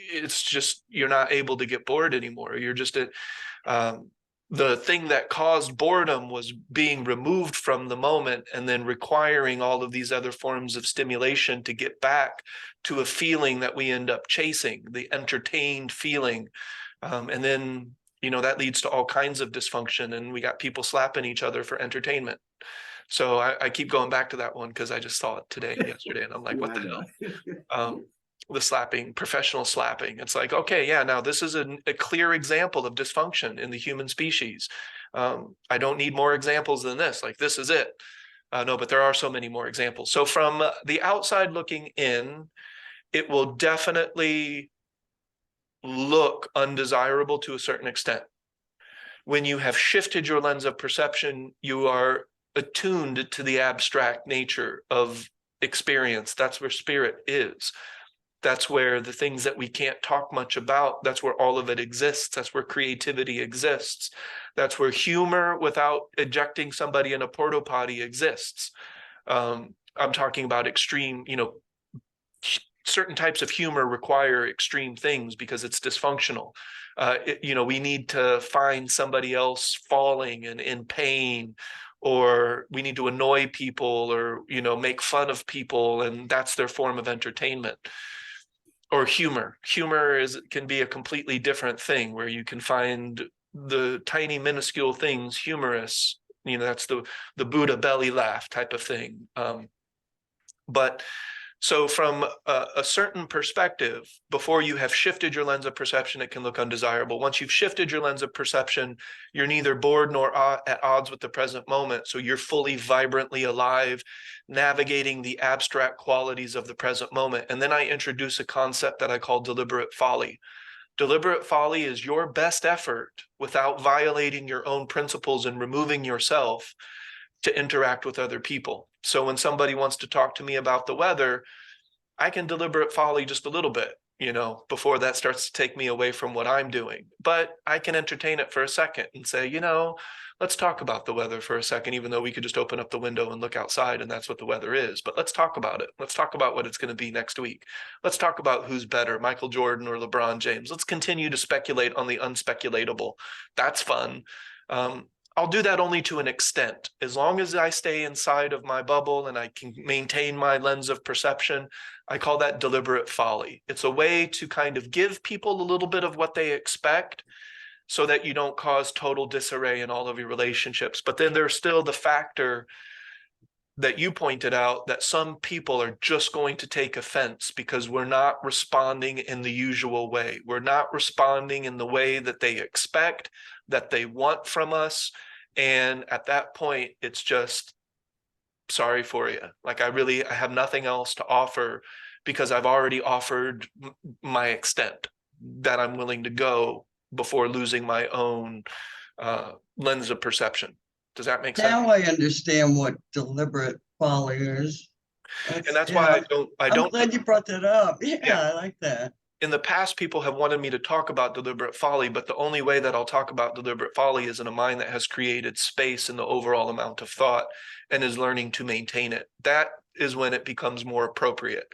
it's just, you're not able to get bored anymore. You're just the thing that caused boredom was being removed from the moment, and then requiring all of these other forms of stimulation to get back to a feeling that we end up chasing, the entertained feeling. And then, that leads to all kinds of dysfunction, and we got people slapping each other for entertainment. So I keep going back to that one because I just saw it yesterday, and I'm like, what the hell? The slapping, professional slapping. It's like, okay, yeah, now this is a clear example of dysfunction in the human species. I don't need more examples than this. Like, this is it. No, but there are so many more examples. So from the outside looking in, it will definitely look undesirable to a certain extent. When you have shifted your lens of perception, you are attuned to the abstract nature of experience. That's where spirit is. That's where the things that we can't talk much about, that's where all of it exists. That's where creativity exists. That's where humor without ejecting somebody in a porta potty exists. I'm talking about extreme, certain types of humor require extreme things because it's dysfunctional. We need to find somebody else falling and in pain, or we need to annoy people, or, you know, make fun of people, and that's their form of entertainment. Or humor. Humor can be a completely different thing, where you can find the tiny minuscule things humorous. You know, that's the Buddha belly laugh type of thing. But so from a certain perspective, before you have shifted your lens of perception, it can look undesirable. Once you've shifted your lens of perception, you're neither bored nor at odds with the present moment. So you're fully vibrantly alive, navigating the abstract qualities of the present moment. And then I introduce a concept that I call deliberate folly. Deliberate folly is your best effort without violating your own principles and removing yourself to interact with other people. So when somebody wants to talk to me about the weather, I can deliberate folly just a little bit, you know, before that starts to take me away from what I'm doing. But I can entertain it for a second and say, you know, let's talk about the weather for a second, even though we could just open up the window and look outside and that's what the weather is. But let's talk about it. Let's talk about what it's going to be next week. Let's talk about who's better, Michael Jordan or LeBron James. Let's continue to speculate on the unspeculatable. That's fun. I'll do that only to an extent. As long as I stay inside of my bubble and I can maintain my lens of perception, I call that deliberate folly. It's a way to kind of give people a little bit of what they expect so that you don't cause total disarray in all of your relationships. But then there's still the factor that you pointed out, that some people are just going to take offense because we're not responding in the usual way. We're not responding in the way that they expect, that they want from us. And at that point, it's just, sorry for you. Like I have nothing else to offer, because I've already offered my extent that I'm willing to go before losing my own lens of perception. Does that make sense? Now I understand what deliberate folly is. And that's why I'm glad you brought that up. Yeah, Yeah. I like that. In the past, people have wanted me to talk about deliberate folly, but the only way that I'll talk about deliberate folly is in a mind that has created space in the overall amount of thought and is learning to maintain it. That is when it becomes more appropriate.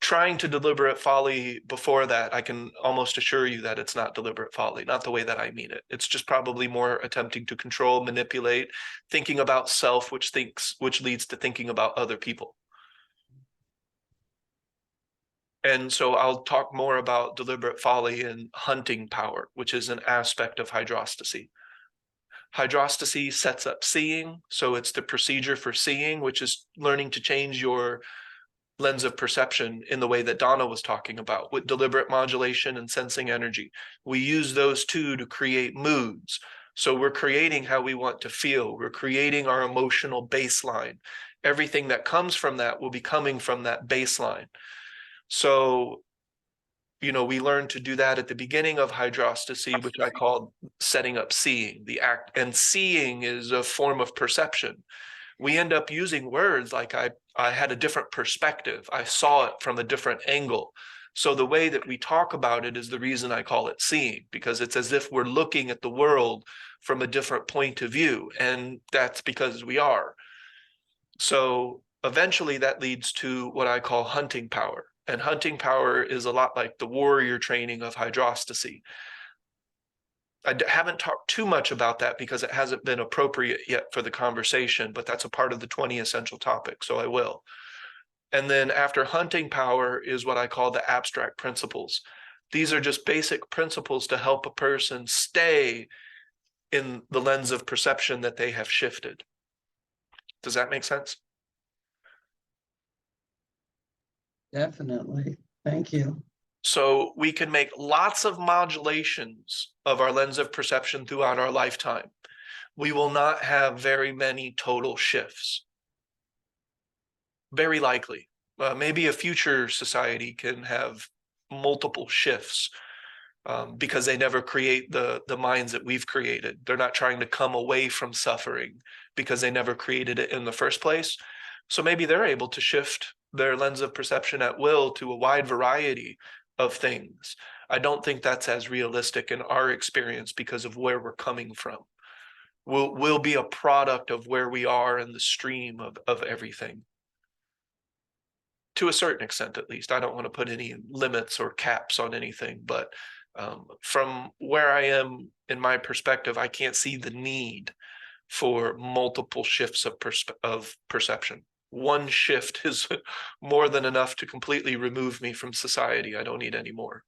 Trying to deliberate folly before that, I can almost assure you that it's not deliberate folly, not the way that I mean it. It's just probably more attempting to control, manipulate, thinking about self, which leads to thinking about other people. And so I'll talk more about deliberate folly and hunting power, which is an aspect of hydrostacy. Hydrostacy sets up seeing. So it's the procedure for seeing, which is learning to change your lens of perception in the way that Donna was talking about with deliberate modulation and sensing energy. We use those two to create moods. So we're creating how we want to feel. We're creating our emotional baseline. Everything that comes from that will be coming from that baseline. So, you know, we learn to do that at the beginning of hydrostacy, which I call setting up seeing, the act. And seeing is a form of perception. We end up using words like I had a different perspective. I saw it from a different angle. So the way that we talk about it is the reason I call it seeing, because it's as if we're looking at the world from a different point of view. And that's because we are. So eventually that leads to what I call hunting power. And hunting power is a lot like the warrior training of hydrostacy. I haven't talked too much about that because it hasn't been appropriate yet for the conversation, but that's a part of the 20 essential topics, so I will. And then after hunting power is what I call the abstract principles. These are just basic principles to help a person stay in the lens of perception that they have shifted. Does that make sense? Definitely. Thank you. So we can make lots of modulations of our lens of perception throughout our lifetime. We will not have very many total shifts. Very likely. Maybe a future society can have multiple shifts because they never create the minds that we've created. They're not trying to come away from suffering because they never created it in the first place. So maybe they're able to shift their lens of perception at will to a wide variety of things. I don't think that's as realistic in our experience because of where we're coming from. We'll be a product of where we are in the stream of everything. To a certain extent, at least. I don't want to put any limits or caps on anything, but from where I am in my perspective, I can't see the need for multiple shifts of perception. One shift is more than enough to completely remove me from society. I don't need any more.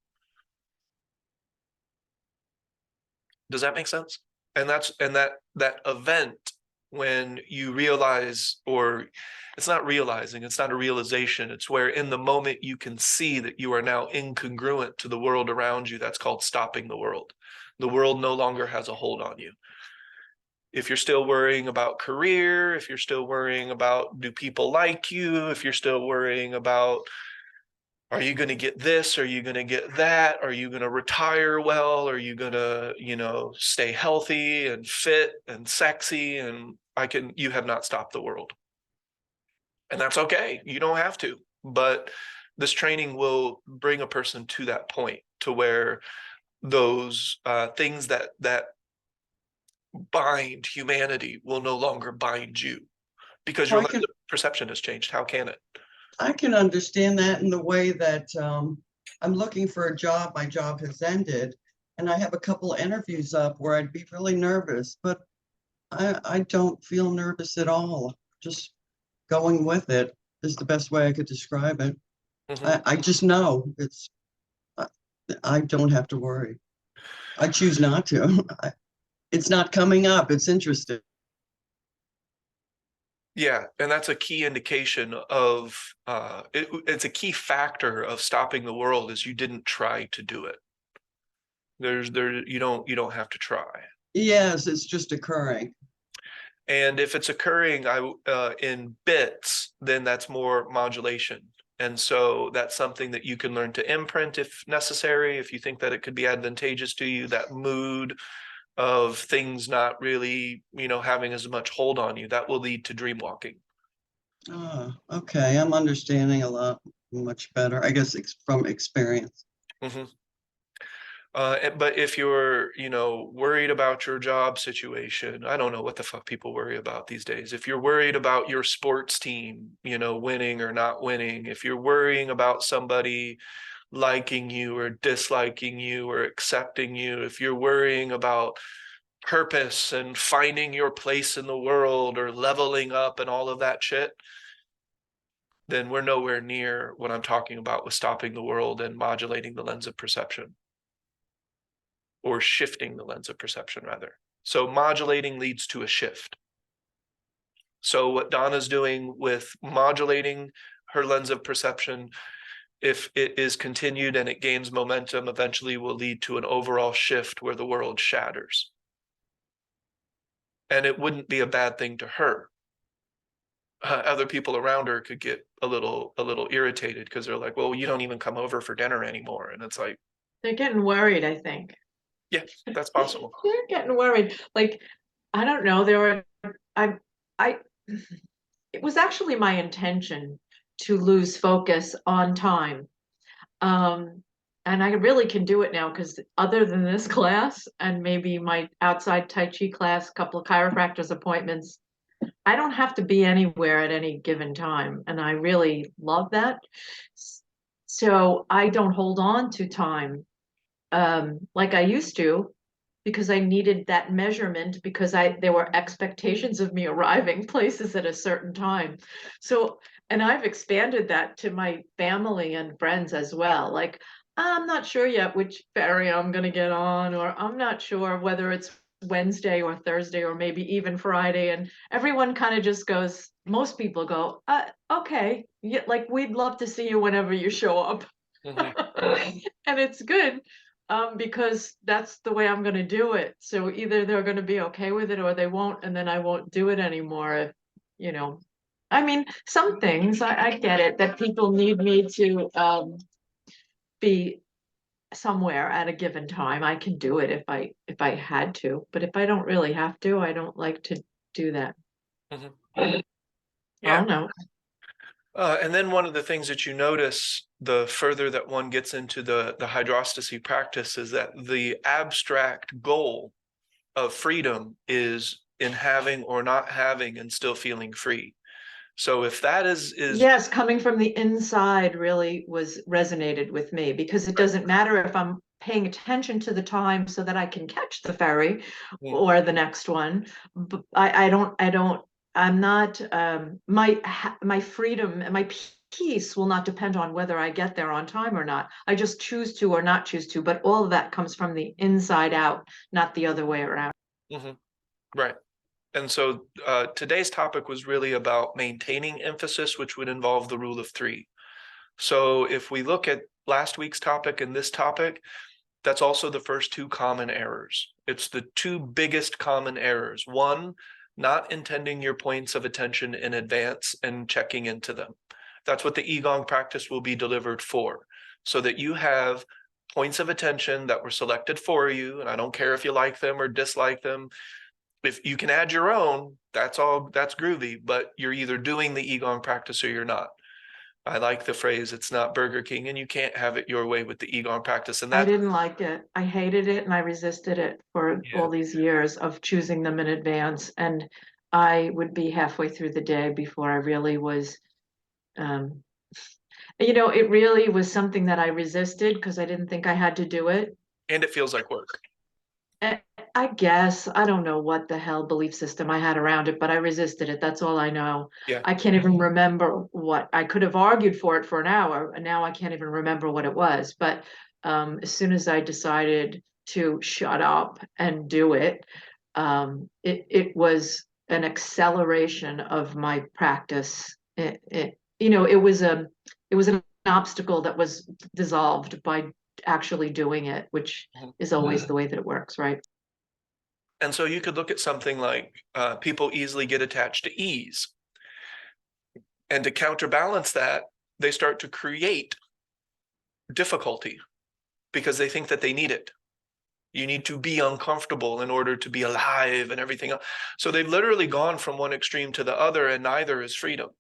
Does that make sense? And that event, when you realize, or it's not realizing, it's not a realization, it's where in the moment you can see that you are now incongruent to the world around you. That's called stopping the world. The world no longer has a hold on you. If you're still worrying about career, if you're still worrying about, do people like you, if you're still worrying about, are you going to get this? Are you going to get that? Are you going to retire well? Are you going to, stay healthy and fit and sexy? And you have not stopped the world. And that's okay. You don't have to. But this training will bring a person to that point, to where those things that bind humanity will no longer bind you, because your perception has changed. How can it? I can understand that in the way that I'm looking for a job. My job has ended, and I have a couple interviews up where I'd be really nervous, but I don't feel nervous at all. Just going with it is the best way I could describe it. Mm-hmm. I just know I don't have to worry. I choose not to. It's not coming up. It's interesting. Yeah, and that's a key indication of it's a key factor of stopping the world, is you didn't try to do it. You don't have to try. Yes, it's just occurring. And if it's occurring in bits, then that's more modulation. And so that's something that you can learn to imprint if necessary, if you think that it could be advantageous to you, that mood of things not really, having as much hold on you, that will lead to dream walking. Oh, okay. I'm understanding a lot much better, I guess, from experience. Mm-hmm. But if you're, worried about your job situation, I don't know what the fuck people worry about these days. If you're worried about your sports team, winning or not winning, if you're worrying about somebody liking you or disliking you or accepting you, if you're worrying about purpose and finding your place in the world or leveling up and all of that shit, then we're nowhere near what I'm talking about with stopping the world and modulating the lens of perception. Or shifting the lens of perception, rather. So modulating leads to a shift. So what Donna's doing with modulating her lens of perception, if it is continued and it gains momentum, eventually will lead to an overall shift where the world shatters. And it wouldn't be a bad thing to her. Other people around her could get a little irritated, because they're like, well, you don't even come over for dinner anymore. And it's like, They're getting worried, I think. yeah, that's possible. They're getting worried. Like, I don't know, it was actually my intention to lose focus on time. And I really can do it now, because other than this class and maybe my outside Tai Chi class, a couple of chiropractor's appointments, I don't have to be anywhere at any given time. And I really love that. So I don't hold on to time like I used to, because I needed that measurement, because there were expectations of me arriving places at a certain time. So, and I've expanded that to my family and friends as well. Like, I'm not sure yet which ferry I'm going to get on, or I'm not sure whether it's Wednesday or Thursday or maybe even Friday. And everyone kind of just goes, most people go, okay, yeah, like we'd love to see you whenever you show up. Mm-hmm. And it's good. Because that's the way I'm going to do it. So either they're going to be okay with it or they won't, and then I won't do it anymore. I mean, some things I get it, that people need me to be somewhere at a given time. I can do it if I had to, but if I don't really have to, I don't like to do that. Mm-hmm. Yeah. I don't know. And then one of the things that you notice the further that one gets into the hydrostacy practice is that the abstract goal of freedom is in having or not having and still feeling free. So if that is Yes, coming from the inside really resonated with me, because it doesn't matter if I'm paying attention to the time so that I can catch the ferry Mm. or the next one. But I'm not, my freedom and my peace will not depend on whether I get there on time or not. I just choose to or not choose to, but all of that comes from the inside out, not the other way around. Mhm. Right. And so today's topic was really about maintaining emphasis, which would involve the rule of three. So if we look at last week's topic and this topic, that's also the first two common errors. It's the two biggest common errors. One, not intending your points of attention in advance and checking into them. That's what the Qigong practice will be delivered for, so that you have points of attention that were selected for you. And I don't care if you like them or dislike them. If you can add your own, that's groovy, but you're either doing the Qigong practice or you're not. I like the phrase, it's not Burger King, and you can't have it your way with the Qigong practice. And I that, didn't like it. I hated it and I resisted it for yeah. all these years of choosing them in advance. And I would be halfway through the day before I really was, it really was something that I resisted because I didn't think I had to do it. And it feels like work. I guess, I don't know what the hell belief system I had around it, but I resisted it. That's all I know. Yeah. I can't even remember what I could have argued for it for an hour, and now I can't even remember what it was. But as soon as I decided to shut up and do it, it was an acceleration of my practice. It was an obstacle that was dissolved by actually doing it, which is always the way that it works, right? And so you could look at something like people easily get attached to ease. And to counterbalance that, they start to create difficulty because they think that they need it. You need to be uncomfortable in order to be alive and everything else. So they've literally gone from one extreme to the other, and neither is freedom.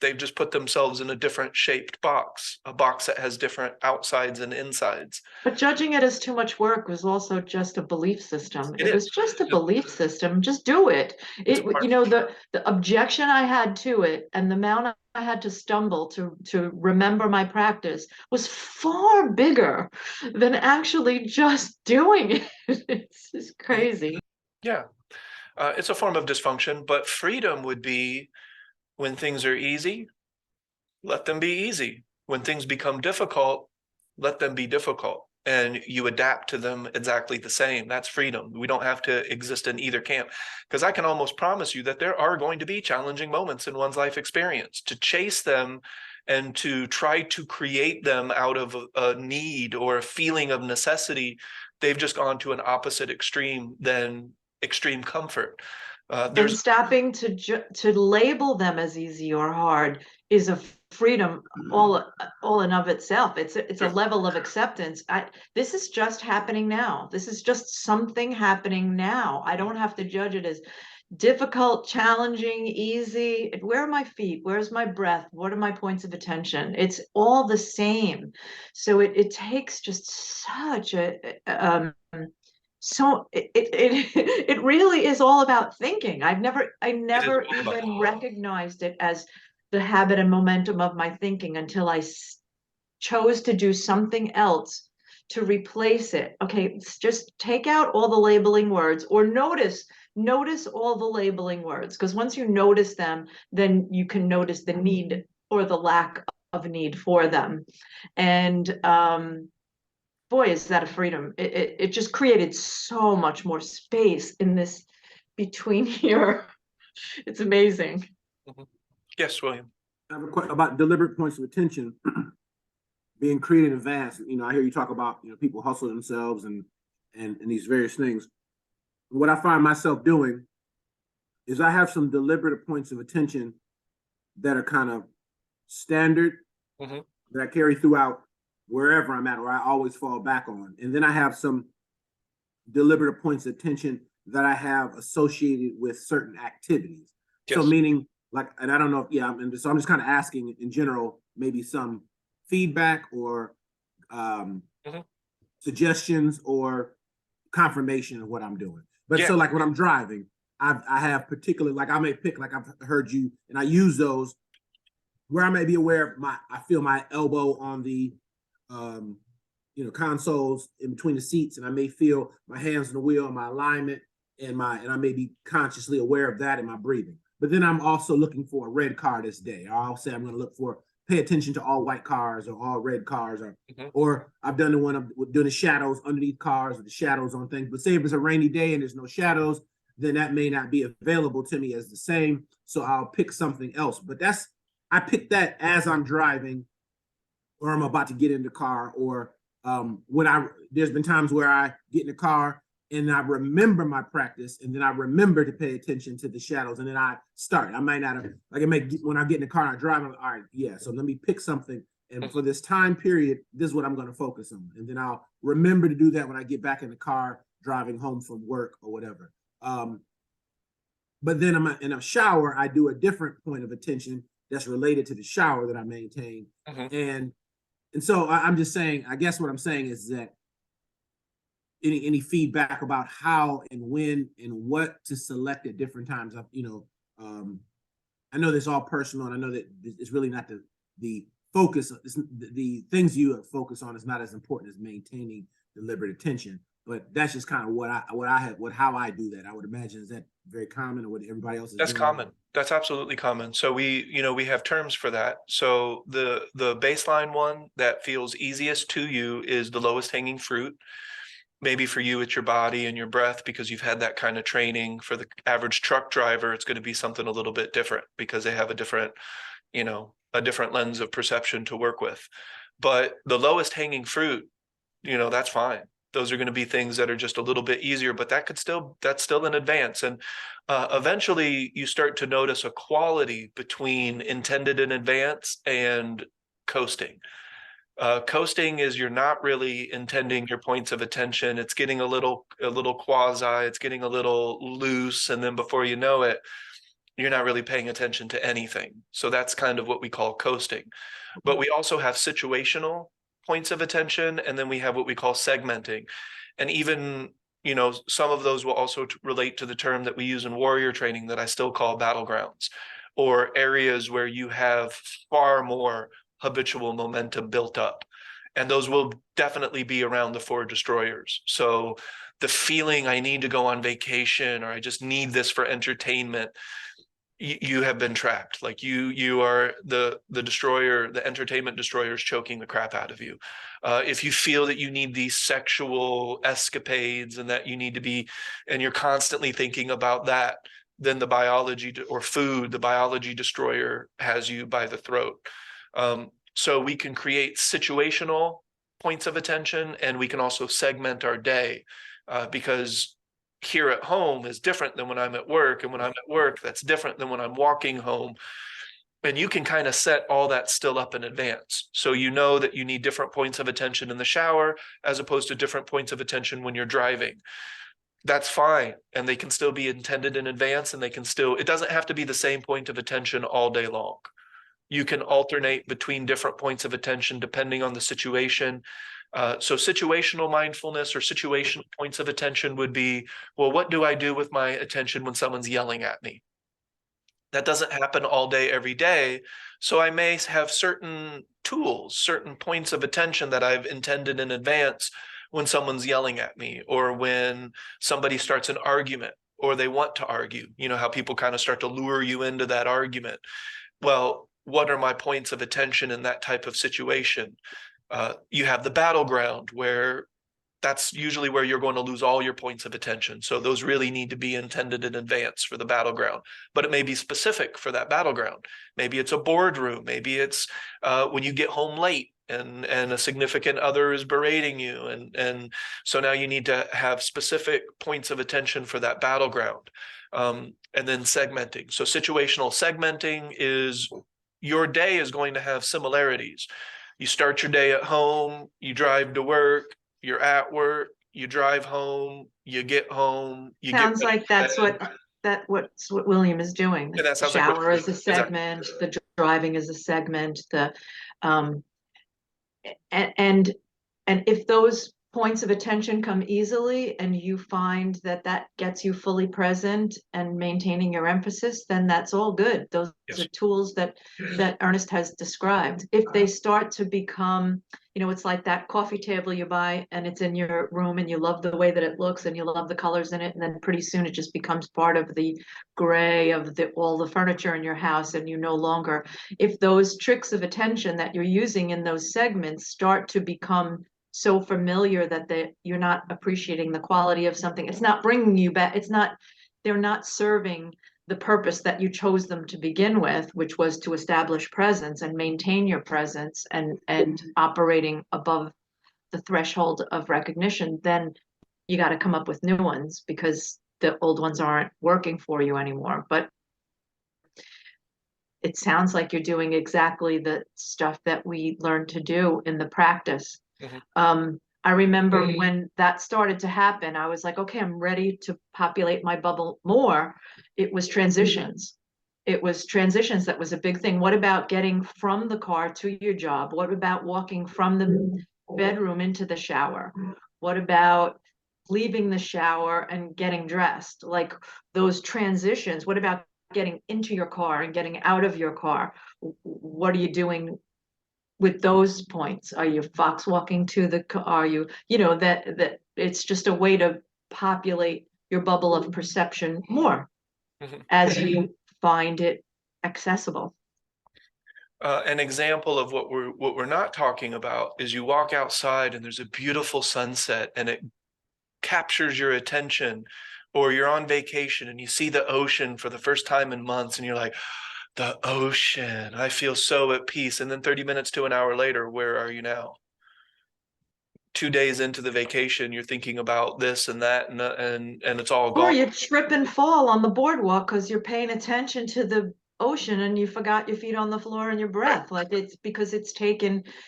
They've just put themselves in a different shaped box, a box that has different outsides and insides. But judging it as too much work was also just a belief system. It It was is. just a belief system. Just do it. It's It, part- the objection I had to it and the amount I had to stumble to remember my practice was far bigger than actually just doing it. It's just crazy. Yeah. It's a form of dysfunction, but freedom would be when things are easy, let them be easy. When things become difficult, let them be difficult. And you adapt to them exactly the same. That's freedom. We don't have to exist in either camp. Because I can almost promise you that there are going to be challenging moments in one's life experience. To chase them and to try to create them out of a need or a feeling of necessity, they've just gone to an opposite extreme than extreme comfort. And stopping to label them as easy or hard is a freedom all in of itself. It's a level of acceptance. This is just happening now. This is just something happening now. I don't have to judge it as difficult, challenging, easy. Where are my feet? Where's my breath? What are my points of attention? It's all the same. So it takes just such so it really is all about thinking. I never even recognized it as the habit and momentum of my thinking until I chose to do something else to replace it. Okay, just take out all the labeling words, or notice all the labeling words, because once you notice them, then you can notice the need or the lack of need for them. And boy, is that a freedom. It just created so much more space in this between here. It's amazing. Yes, William. I have a question about deliberate points of attention being created in advance. I hear you talk about, people hustle themselves and these various things. What I find myself doing is I have some deliberate points of attention that are kind of standard that I carry throughout wherever I'm at, or I always fall back on. And then I have some deliberate points of attention that I have associated with certain activities. Yes. So meaning, like, and I don't know, so I'm just kind of asking in general, maybe some feedback or suggestions or confirmation of what I'm doing. But so like when I'm driving, I have particular, like I may pick, like I've heard you, and I use those where I may be aware of I feel my elbow on the consoles in between the seats, and I may feel my hands on the wheel, my alignment, and I may be consciously aware of that in my breathing. But then I'm also looking for a red car this day. I'll say I'm going to look for, pay attention to all white cars or all red cars, or I've done the one of doing the shadows underneath cars or the shadows on things. But say if it's a rainy day and there's no shadows, then that may not be available to me as the same. So I'll pick something else. But I pick that as I'm driving, or I'm about to get in the car, or there's been times where I get in the car and I remember my practice, and then I remember to pay attention to the shadows, and then I start. I might not have, when I get in the car and I drive, I'm like, all right, yeah, so let me pick something. And for this time period, this is what I'm going to focus on. And then I'll remember to do that when I get back in the car, driving home from work or whatever. But then in a shower, I do a different point of attention that's related to the shower that I maintain. And so I'm just saying, I guess what I'm saying is that any feedback about how and when and what to select at different times. I know this all personal, and I know that it's really not the focus. The things you focus on is not as important as maintaining deliberate attention. But that's just kind of how I do that. I would imagine, is that very common, or what everybody else is That's doing? common. That's absolutely common. So we have terms for that. So the baseline one that feels easiest to you is the lowest hanging fruit. Maybe for you, it's your body and your breath because you've had that kind of training. For the average truck driver, it's going to be something a little bit different because they have a different lens of perception to work with. But the lowest hanging fruit, that's fine. Those are going to be things that are just a little bit easier, but that's still an advance. And eventually you start to notice a quality between intended in advance and coasting. Coasting is you're not really intending your points of attention. It's getting a little quasi, it's getting a little loose. And then before you know it, you're not really paying attention to anything. So that's kind of what we call coasting. But we also have situational points of attention, and then we have what we call segmenting. And even, some of those will also relate to the term that we use in warrior training that I still call battlegrounds, or areas where you have far more habitual momentum built up. And those will definitely be around the 4 destroyers. So the feeling I need to go on vacation, or I just need this for entertainment, you have been trapped. Like you are the destroyer, the entertainment destroyer is choking the crap out of you. If you feel that you need these sexual escapades and that you need to be, and you're constantly thinking about that, then the biology the biology destroyer has you by the throat. So we can create situational points of attention, and we can also segment our day because here at home is different than when I'm at work. And when I'm at work, that's different than when I'm walking home. And you can kind of set all that still up in advance. So you know that you need different points of attention in the shower as opposed to different points of attention when you're driving. That's fine. And they can still be intended in advance, and it doesn't have to be the same point of attention all day long. You can alternate between different points of attention depending on the situation. So situational mindfulness or situational points of attention would be, well, what do I do with my attention when someone's yelling at me? That doesn't happen all day, every day. So I may have certain tools, certain points of attention that I've intended in advance when someone's yelling at me, or when somebody starts an argument, or they want to argue. You know how people kind of start to lure you into that argument. Well, what are my points of attention in that type of situation? You have the battleground, where that's usually where you're going to lose all your points of attention. So those really need to be intended in advance for the battleground, but it may be specific for that battleground. Maybe it's a boardroom. Maybe it's when you get home late and a significant other is berating you. And so now you need to have specific points of attention for that battleground. And then segmenting. So situational segmenting is your day is going to have similarities. You start your day at home, you drive to work, you're at work, you drive home, you get home, you Sounds get like that's what William is doing. And that The sounds like what shower you're is a doing. Exactly. segment, the driving is a segment, and if those points of attention come easily and you find that that gets you fully present and maintaining your emphasis, then that's all good. Those Yes. are tools that Ernest has described. If they start to become, it's like that coffee table you buy and it's in your room and you love the way that it looks and you love the colors in it, and then pretty soon it just becomes part of the gray of all the furniture in your house, and you no longer, if those tricks of attention that you're using in those segments start to become so familiar that you're not appreciating the quality of something, it's not bringing you back, they're not serving the purpose that you chose them to begin with, which was to establish presence and maintain your presence and operating above the threshold of recognition, then you got to come up with new ones because the old ones aren't working for you anymore. But it sounds like you're doing exactly the stuff that we learned to do in the practice. I remember when that started to happen, I was like, okay, I'm ready to populate my bubble more. It was transitions. It was transitions that was a big thing. What about getting from the car to your job? What about walking from the bedroom into the shower? What about leaving the shower and getting dressed? Like those transitions. What about getting into your car and getting out of your car? What are you doing with those points? Are you fox walking to the, are you, that it's just a way to populate your bubble of perception more as you find it accessible. An example of what we're not talking about is you walk outside and there's a beautiful sunset and it captures your attention, or you're on vacation and you see the ocean for the first time in months and you're like, the ocean, I feel so at peace. And then 30 minutes to an hour later, where are you now? 2 days into the vacation, you're thinking about this and that, and it's all Or gone. you trip and fall on the boardwalk because you're paying attention to the ocean and you forgot your feet on the floor and your breath. Like it's because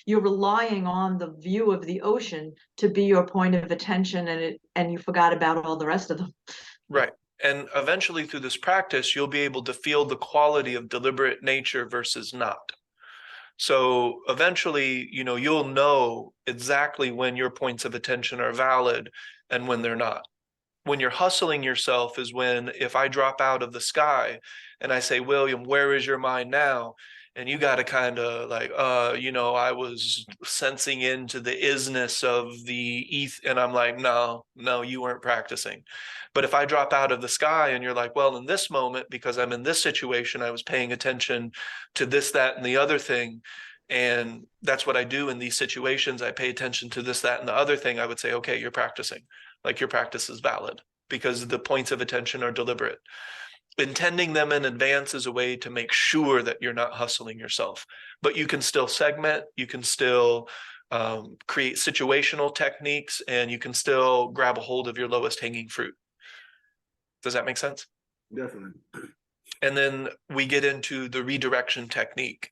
you're relying on the view of the ocean to be your point of attention, and you forgot about all the rest of them. Right. And eventually through this practice, you'll be able to feel the quality of deliberate nature versus not. So eventually, you'll know exactly when your points of attention are valid and when they're not. When you're hustling yourself is when, if I drop out of the sky and I say, William, where is your mind now? And you got to kind of like, I was sensing into the isness of the eth. And I'm like, no, you weren't practicing. But if I drop out of the sky and you're like, well, in this moment, because I'm in this situation, I was paying attention to this, that, and the other thing. And that's what I do in these situations. I pay attention to this, that, and the other thing. I would say, okay, you're practicing. Like your practice is valid because the points of attention are deliberate. Intending them in advance is a way to make sure that you're not hustling yourself, but you can still segment, you can still create situational techniques, and you can still grab a hold of your lowest hanging fruit. Does that make sense? Definitely. And then we get into the redirection technique.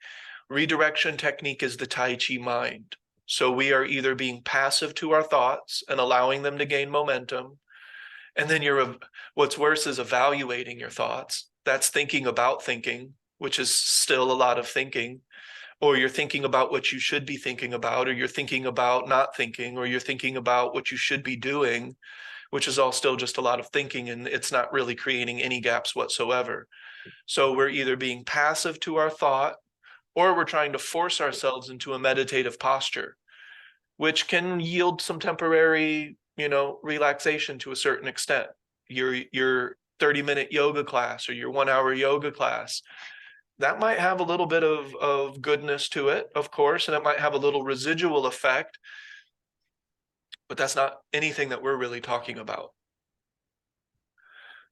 Redirection technique is the Tai Chi mind. So we are either being passive to our thoughts and allowing them to gain momentum. And then what's worse is evaluating your thoughts. That's thinking about thinking, which is still a lot of thinking. Or you're thinking about what you should be thinking about, or you're thinking about not thinking, or you're thinking about what you should be doing, which is all still just a lot of thinking, and it's not really creating any gaps whatsoever. So we're either being passive to our thought, or we're trying to force ourselves into a meditative posture, which can yield some temporary, relaxation to a certain extent. Your 30-minute yoga class or your 1-hour yoga class, that might have a little bit of goodness to it, of course, and it might have a little residual effect, but that's not anything that we're really talking about.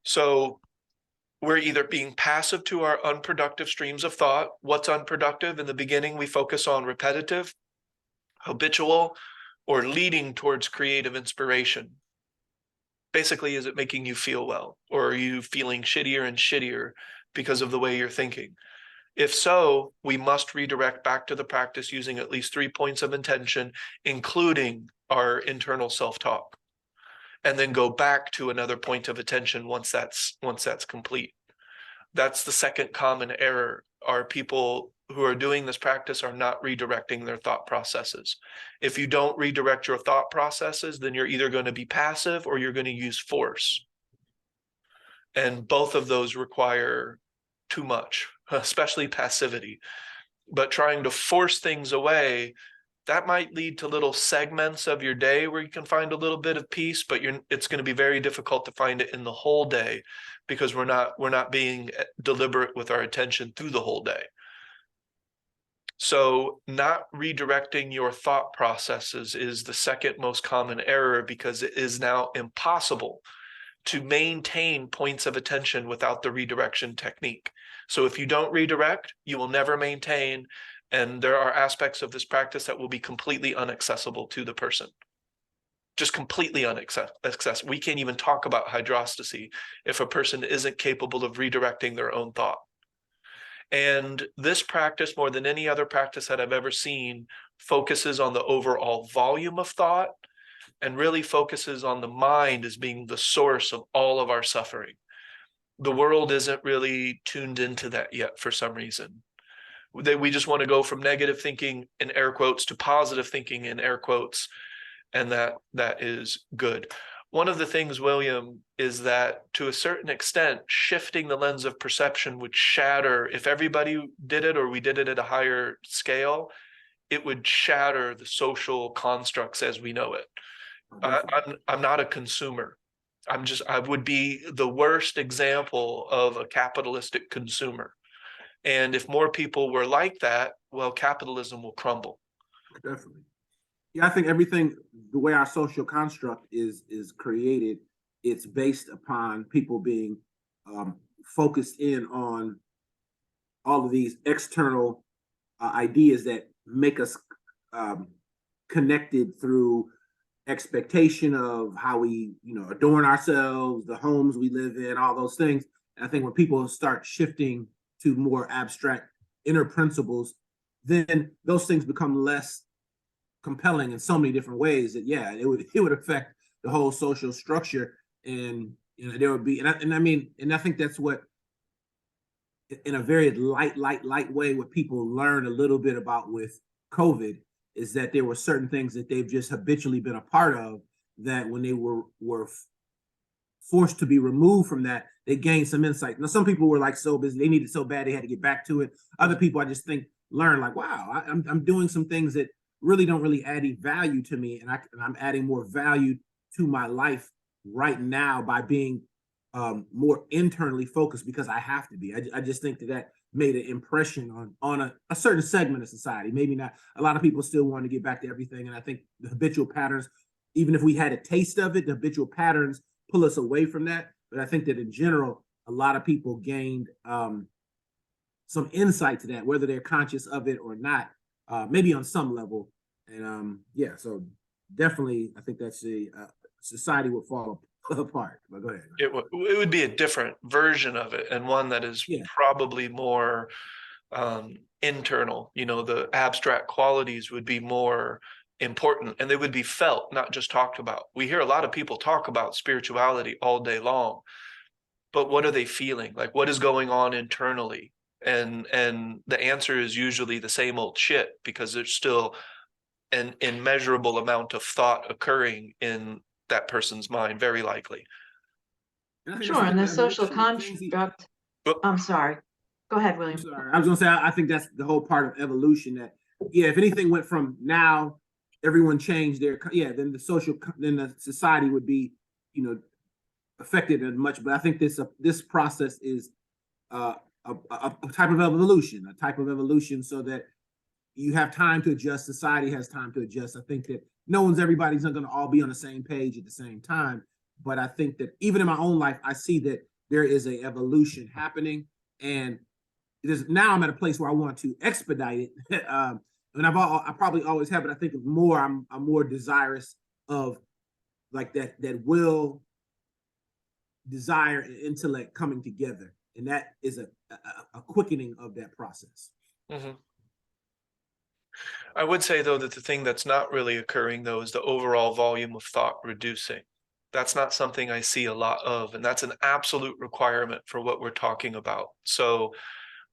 So we're either being passive to our unproductive streams of thought. What's unproductive? In the beginning, we focus on repetitive, habitual, or leading towards creative inspiration. Basically, is it making you feel well? Or are you feeling shittier and shittier because of the way you're thinking? If so, we must redirect back to the practice using at least 3 points of intention, including our internal self-talk, and then go back to another point of attention once that's complete. That's the second common error, are people who are doing this practice are not redirecting their thought processes. If you don't redirect your thought processes, then you're either going to be passive or you're going to use force. And both of those require too much, especially passivity. But trying to force things away, that might lead to little segments of your day where you can find a little bit of peace, but it's going to be very difficult to find it in the whole day, because we're not being deliberate with our attention through the whole day. So not redirecting your thought processes is the second most common error, because it is now impossible to maintain points of attention without the redirection technique. So if you don't redirect, you will never maintain, and there are aspects of this practice that will be completely inaccessible to the person. Just completely inaccessible. We can't even talk about hydrostacy if a person isn't capable of redirecting their own thought. And this practice, more than any other practice that I've ever seen, focuses on the overall volume of thought and really focuses on the mind as being the source of all of our suffering. The world isn't really tuned into that yet for some reason. We just want to go from negative thinking in air quotes to positive thinking in air quotes, and that is good. One of the things, William, is that to a certain extent, shifting the lens of perception would shatter, if everybody did it or we did it at a higher scale, it would shatter the social constructs as we know it. I'm not a consumer. I would be the worst example of a capitalistic consumer. And if more people were like that, well, capitalism will crumble. Definitely. Yeah, I think everything, the way our social construct is created, it's based upon people being focused in on all of these external ideas that make us connected through expectation of how we, adorn ourselves, the homes we live in, all those things. And I think when people start shifting to more abstract inner principles, then those things become less compelling in so many different ways that it would affect the whole social structure. And there would be, and I think that's what, in a very light way, what people learn a little bit about with COVID is that there were certain things that they've just habitually been a part of, that when they were forced to be removed from that, they gained some insight. Now, some people were like so busy, they needed so bad they had to get back to it. Other people, I just think, learn like, wow, I'm doing some things that really don't really add any value to me, and I'm adding more value to my life right now by being more internally focused, because I have to be. I just think that made an impression on a certain segment of society. Maybe not. A lot of people still want to get back to everything, and I think the habitual patterns, even if we had a taste of it, the habitual patterns pull us away from that. But I think that in general, a lot of people gained some insight to that, whether they're conscious of it or not, maybe on some level. And so definitely, I think that's society would fall apart. But go ahead. It would be a different version of it, and one that is probably more internal. The abstract qualities would be more important, and they would be felt, not just talked about. We hear a lot of people talk about spirituality all day long, but what are they feeling? Like, what is going on internally? And the answer is usually the same old shit, because there's still an immeasurable amount of thought occurring in that person's mind, very likely. Sure, and the social construct. I'm sorry. Go ahead, William. I'm sorry. I was going to say, I think that's the whole part of evolution, that, if anything went from now, everyone changed then the society would be, affected as much. But I think this process is a type of evolution, so that you have time to adjust, society has time to adjust. I think that everybody's not going to all be on the same page at the same time. But I think that even in my own life, I see that there is an evolution happening, and now I'm at a place where I want to expedite it. And I probably always have, but I think I'm more desirous of like that will, desire, and intellect coming together, and that is a quickening of that process. Mm-hmm. I would say, though, that the thing that's not really occurring, though, is the overall volume of thought reducing. That's not something I see a lot of, and that's an absolute requirement for what we're talking about. So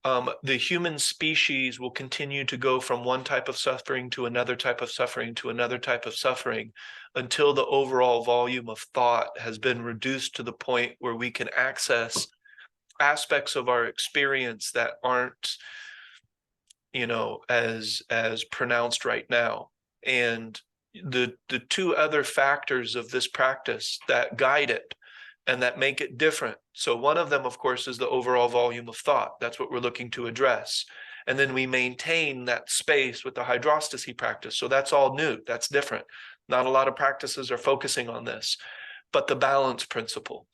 The human species will continue to go from one type of suffering to another type of suffering to another type of suffering until the overall volume of thought has been reduced to the point where we can access aspects of our experience that aren't, as pronounced right now. And the two other factors of this practice that guide it and that make it different. So one of them, of course, is the overall volume of thought. That's what we're looking to address. And then we maintain that space with the hydrostacy practice. So that's all new. That's different. Not a lot of practices are focusing on this, but the balance principle.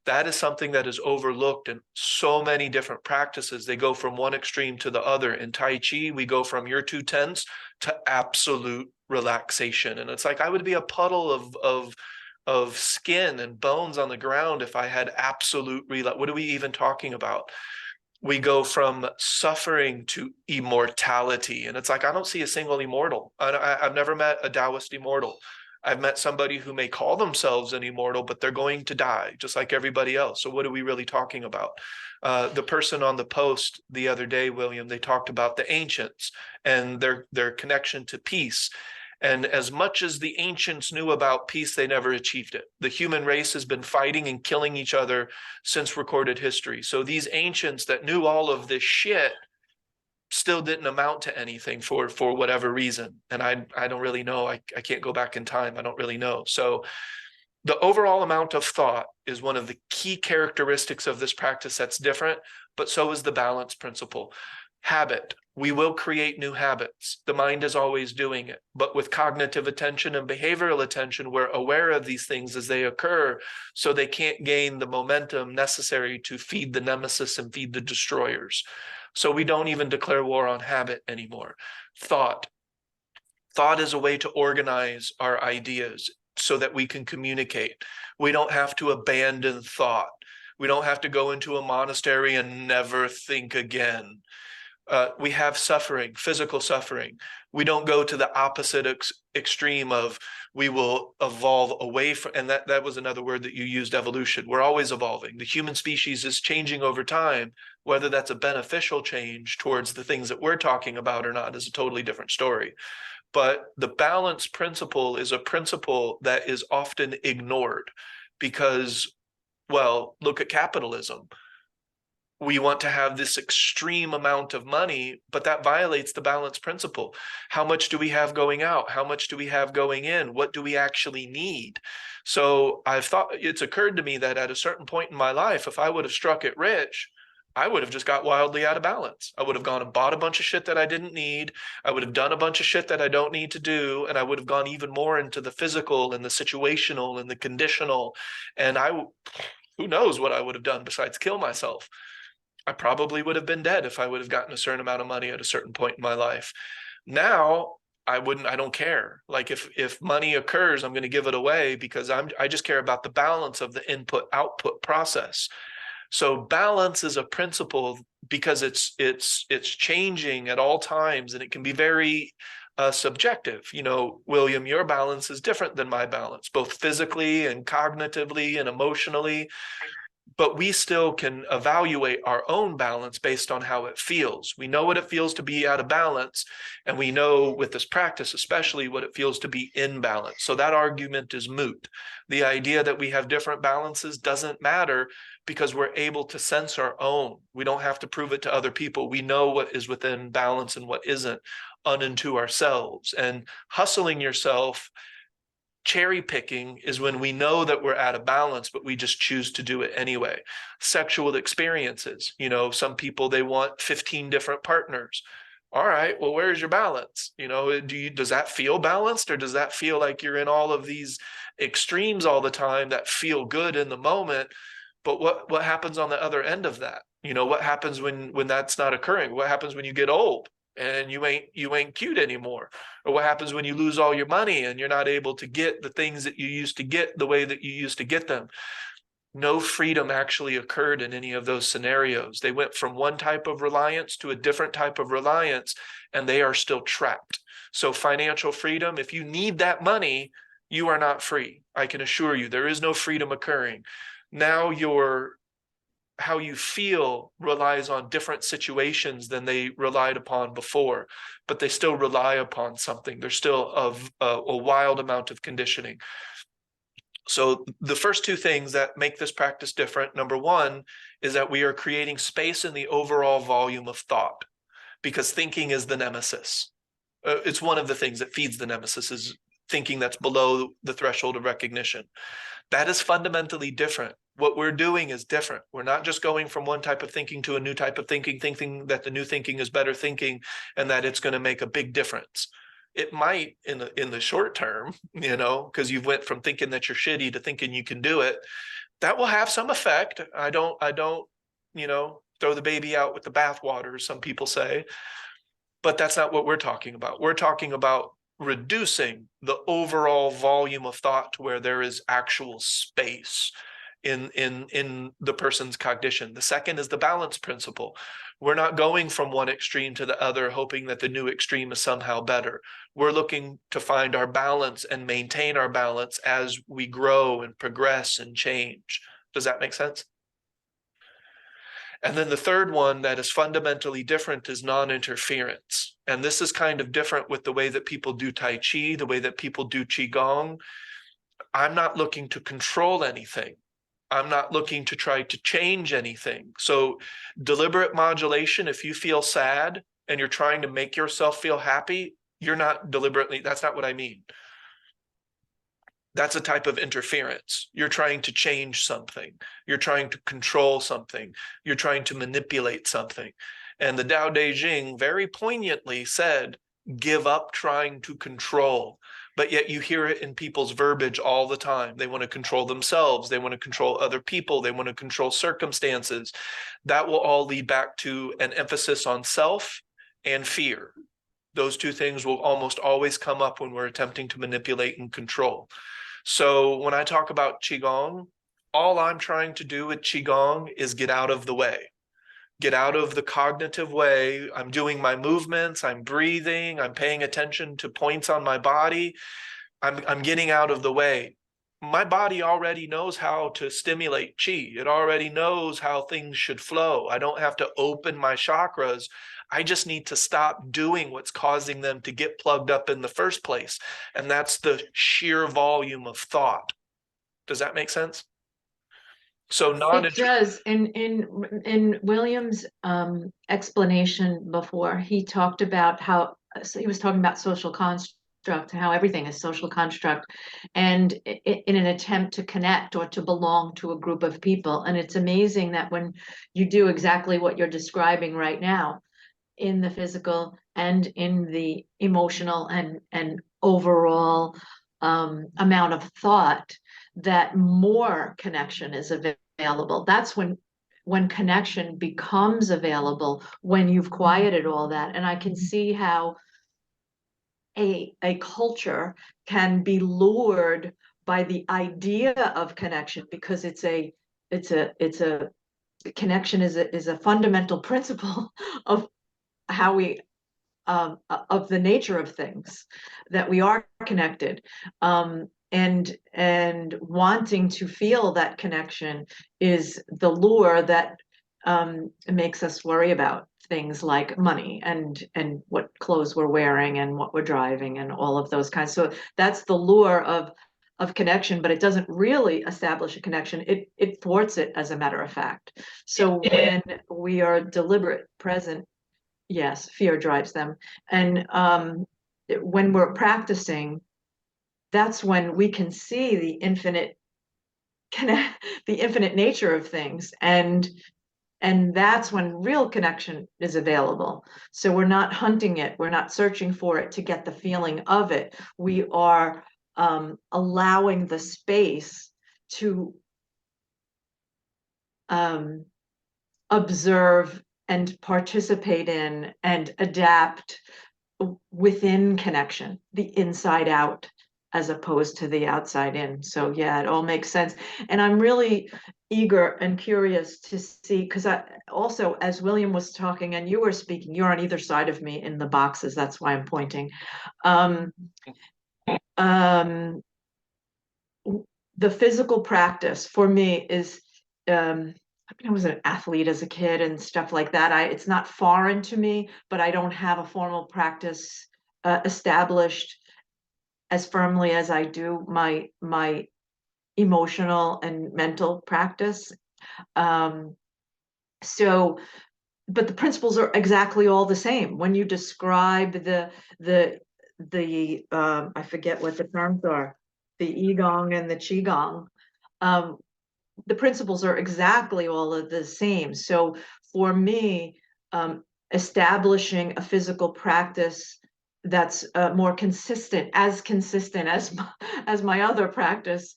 That is something that is overlooked in so many different practices. They go from one extreme to the other. In Tai Chi, we go from you're too tense to absolute relaxation. And it's like I would be a puddle of skin and bones on the ground if I had absolute relax. What are we even talking about? We go from suffering to immortality. And it's like, I don't see a single immortal. I've never met a Taoist immortal. I've met somebody who may call themselves an immortal, but they're going to die just like everybody else. So what are we really talking about? The person on the post the other day, William, they talked about the ancients and their connection to peace. And as much as the ancients knew about peace, they never achieved it. The human race has been fighting and killing each other since recorded history. So these ancients that knew all of this shit still didn't amount to anything for whatever reason. And I don't really know. I can't go back in time. I don't really know. So the overall amount of thought is one of the key characteristics of this practice that's different, but so is the balance principle. Habit. We will create new habits. The mind is always doing it. But with cognitive attention and behavioral attention, we're aware of these things as they occur, so they can't gain the momentum necessary to feed the nemesis and feed the destroyers. So we don't even declare war on habit anymore. Thought. Thought is a way to organize our ideas so that we can communicate. We don't have to abandon thought. We don't have to go into a monastery and never think again. We have suffering, physical suffering. We don't go to the opposite extreme of we will evolve away from, and that was another word that you used, evolution. We're always evolving. The human species is changing over time. Whether that's a beneficial change towards the things that we're talking about or not is a totally different story. But the balance principle is a principle that is often ignored because, well, look at capitalism. We want to have this extreme amount of money, but that violates the balance principle. How much do we have going out? How much do we have going in? What do we actually need? So I've thought, it's occurred to me that at a certain point in my life, if I would have struck it rich, I would have just got wildly out of balance. I would have gone and bought a bunch of shit that I didn't need. I would have done a bunch of shit that I don't need to do. And I would have gone even more into the physical and the situational and the conditional. And who knows what I would have done besides kill myself. I probably would have been dead if I would have gotten a certain amount of money at a certain point in my life. Now, I don't care. Like if money occurs, I'm going to give it away because I just care about the balance of the input-output process. So balance is a principle because it's changing at all times, and it can be very subjective. William, your balance is different than my balance, both physically and cognitively and emotionally. But we still can evaluate our own balance based on how it feels. We know what it feels to be out of balance, and we know with this practice, especially what it feels to be in balance. So that argument is moot. The idea that we have different balances doesn't matter because we're able to sense our own. We don't have to prove it to other people. We know what is within balance and what isn't unto ourselves. And hustling yourself, cherry picking, is when we know that we're out of balance, but we just choose to do it anyway. Sexual experiences, some people, they want 15 different partners. All right, well, where's your balance? Does that feel balanced, or does that feel like you're in all of these extremes all the time that feel good in the moment? But what happens on the other end of that? What happens when that's not occurring? What happens when you get old and you ain't cute anymore? Or what happens when you lose all your money and you're not able to get the things that you used to get the way that you used to get them? No freedom actually occurred in any of those scenarios. They went from one type of reliance to a different type of reliance, and they are still trapped. So financial freedom, if you need that money, you are not free. I can assure you, there is no freedom occurring. Now you're how you feel relies on different situations than they relied upon before, but they still rely upon something. There's still a wild amount of conditioning. So the first two things that make this practice different, number one, is that we are creating space in the overall volume of thought, because thinking is the nemesis. It's one of the things that feeds the nemesis, is thinking that's below the threshold of recognition. That is fundamentally different. What we're doing is different. We're not just going from one type of thinking to a new type of thinking, thinking that the new thinking is better thinking and that it's going to make a big difference. It might in the short term, you know, because you went from thinking that you're shitty to thinking you can do it. That will have some effect. I don't, you know, throw the baby out with the bathwater, as some people say. But that's not what we're talking about. We're talking about reducing the overall volume of thought to where there is actual space in the person's cognition. The second is the balance principle. We're not going from one extreme to the other, hoping that the new extreme is somehow better. We're looking to find our balance and maintain our balance as we grow and progress and change. Does that make sense? And then the third one that is fundamentally different is non-interference. And this is kind of different with the way that people do Tai Chi, the way that people do Qigong. I'm not looking to control anything. I'm not looking to try to change anything. So deliberate modulation, if you feel sad and you're trying to make yourself feel happy, you're not deliberately, that's not what I mean. That's a type of interference. You're trying to change something. You're trying to control something. You're trying to manipulate something. And the Tao Te Ching very poignantly said, give up trying to control. But yet you hear it in people's verbiage all the time. They want to control themselves. They want to control other people. They want to control circumstances. That will all lead back to an emphasis on self and fear. Those two things will almost always come up when we're attempting to manipulate and control. So when I talk about Qigong, all I'm trying to do with Qigong is get out of the way. Get out of the cognitive way. I'm doing my movements, I'm breathing, I'm paying attention to points on my body. I'm getting out of the way. My body already knows how to stimulate qi. It already knows how things should flow. I don't have to open my chakras. I just need to stop doing what's causing them to get plugged up in the first place. And that's the sheer volume of thought. Does that make sense? So It does. In William's explanation before, he talked about how, so he was talking about social construct, how everything is social construct, and in an attempt to connect or to belong to a group of people. And it's amazing that when you do exactly what you're describing right now, in the physical and in the emotional and overall amount of thought, that more connection is available. That's when connection becomes available, when you've quieted all that. And I can see how a culture can be lured by the idea of connection, because it's a connection is a fundamental principle of how we of the nature of things, that we are connected, and wanting to feel that connection is the lure that makes us worry about things like money and what clothes we're wearing and what we're driving and all of those kinds. So that's the lure of connection, but it doesn't really establish a connection. It thwarts it, as a matter of fact. So when we are deliberate, present, yes, fear drives them. And when we're practicing, that's when we can see the infinite nature of things, and that's when real connection is available. So we're not hunting it, we're not searching for it to get the feeling of it. We are allowing the space to observe and participate in and adapt within connection, the inside out as opposed to the outside in. So yeah, it all makes sense. And I'm really eager and curious to see, because I also, as William was talking and you were speaking, you're on either side of me in the boxes, that's why I'm pointing. The physical practice for me is I was an athlete as a kid and stuff like that. It's not foreign to me, but I don't have a formal practice established as firmly as I do my emotional and mental practice. So, but the principles are exactly all the same. When you describe the I forget what the terms are, the Igong and the Qigong, the principles are exactly all of the same. So for me, establishing a physical practice that's more consistent as as my other practice,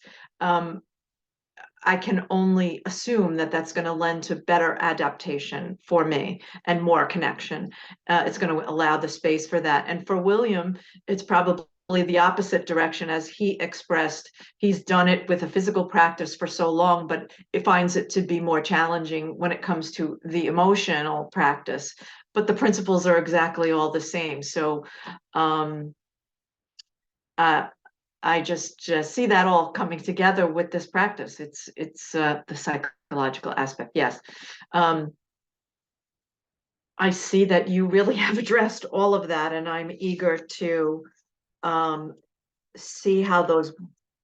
I can only assume that that's going to lend to better adaptation for me and more connection. It's going to allow the space for that. And for William, it's probably the opposite direction, as he expressed. He's done it with a physical practice for so long, but it finds it to be more challenging when it comes to the emotional practice. But the principles are exactly all the same. So I just see that all coming together with this practice. It's the psychological aspect. Yes. I see that you really have addressed all of that, and I'm eager to see how those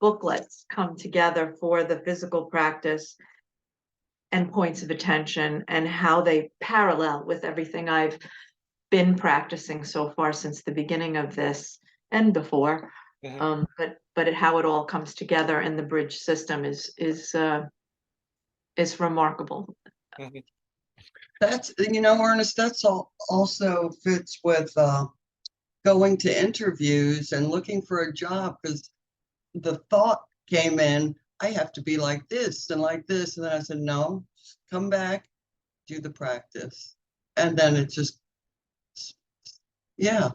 booklets come together for the physical practice and points of attention, and how they parallel with everything I've been practicing so far since the beginning of this and before. But how it all comes together in the bridge system is remarkable. Mhm. That's, Ernest, that's also fits with going to interviews and looking for a job, because the thought came in, I have to be like this and like this. And then I said, no, just come back, do the practice. And then it just, yeah.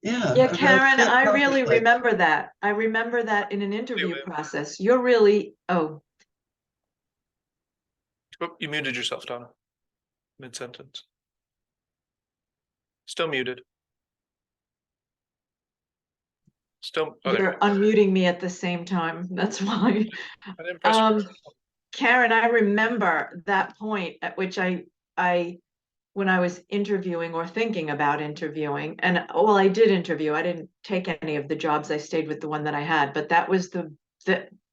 Yeah, that Karen, fit I really perfectly. remember that. I remember that in an interview process. You're really, Oh, you muted yourself, Donna. Mid-sentence. Still muted. Still. Oh, you're unmuting me at the same time. That's why. I didn't press. Karen, I remember that point at which when I was interviewing or thinking about interviewing, and well, I did interview. I didn't take any of the jobs. I stayed with the one that I had, but that was the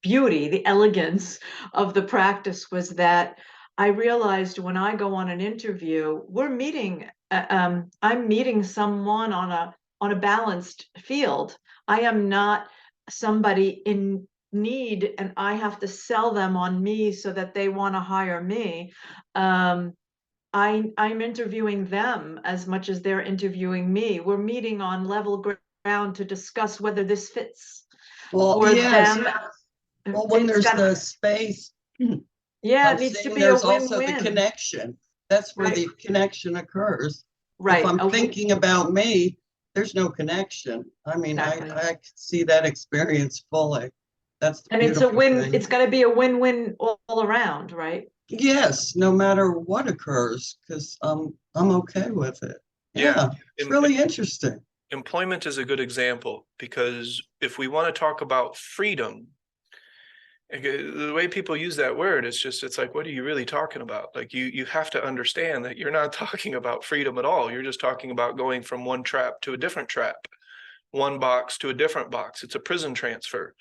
beauty, the elegance of the practice, was that I realized when I go on an interview, I'm meeting someone on a balanced field. I am not somebody in need and I have to sell them on me so that they want to hire me. I'm interviewing them as much as they're interviewing me. We're meeting on level ground to discuss whether this fits Well, for yes. them. Well, when It's there's got, the space, yeah, I'm it needs to saying be a there's also the win-win. connection. That's where Right. the connection occurs. Right. If I'm thinking about me, there's no connection. I mean, Exactly. I see that experience fully. That's the And it's a beautiful win, thing. it's got to be a win-win all around, right? Yes, no matter what occurs, because I'm okay with it. Yeah, it's really interesting. Employment is a good example, because if we want to talk about freedom, the way people use that word, it's like, what are you really talking about? Like you have to understand that you're not talking about freedom at all. You're just talking about going from one trap to a different trap, one box to a different box. It's a prison transfer.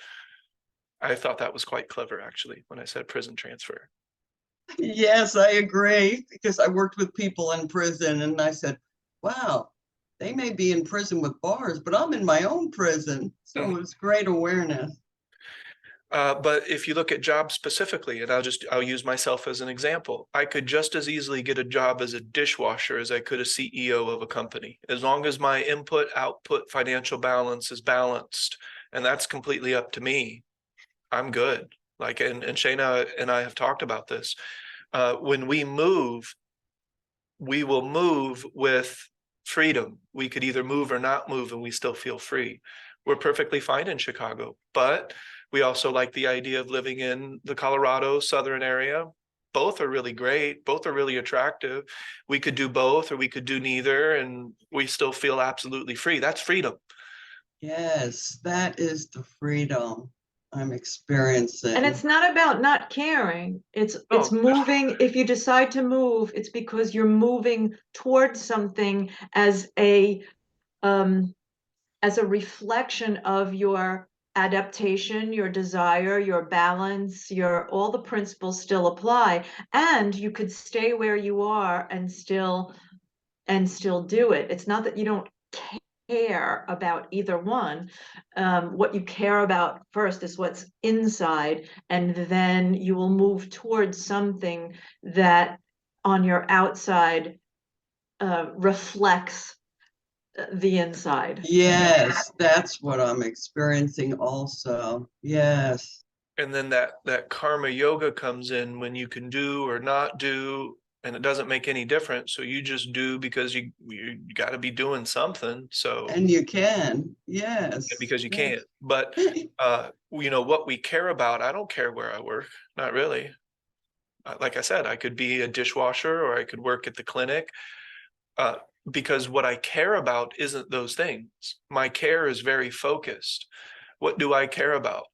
I thought that was quite clever, actually, when I said prison transfer. Yes, I agree, because I worked with people in prison and I said, wow, they may be in prison with bars, but I'm in my own prison. So it was great awareness. But if you look at jobs specifically, and I'll use myself as an example, I could just as easily get a job as a dishwasher as I could a CEO of a company, as long as my input, output, financial balance is balanced, and that's completely up to me. I'm good. Like, and Shayna and I have talked about this. When we will move with freedom. We could either move or not move, and we still feel free. We're perfectly fine in Chicago, but we also like the idea of living in the Colorado southern area. Both are really great. Both are really attractive. We could do both, or we could do neither, and we still feel absolutely free. That's freedom. Yes, that is the freedom. I'm experiencing. And it's not about not caring. It's Oh. moving. If you decide to move, it's because you're moving towards something as a reflection of your adaptation, your desire, your balance, all the principles still apply. And you could stay where you are and still do it. It's not that you don't care about either one. What you care about first is what's inside, and then you will move towards something that on your outside reflects the inside. Yes, that's what I'm experiencing also. Yes. And then that karma yoga comes in when you can do or not do, and it doesn't make any difference. So you just do because you got to be doing something. So And you can, yes. because you yes. can't. But what we care about, I don't care where I work, not really. Like I said, I could be a dishwasher or I could work at the clinic. Because what I care about isn't those things. My care is very focused. What do I care about?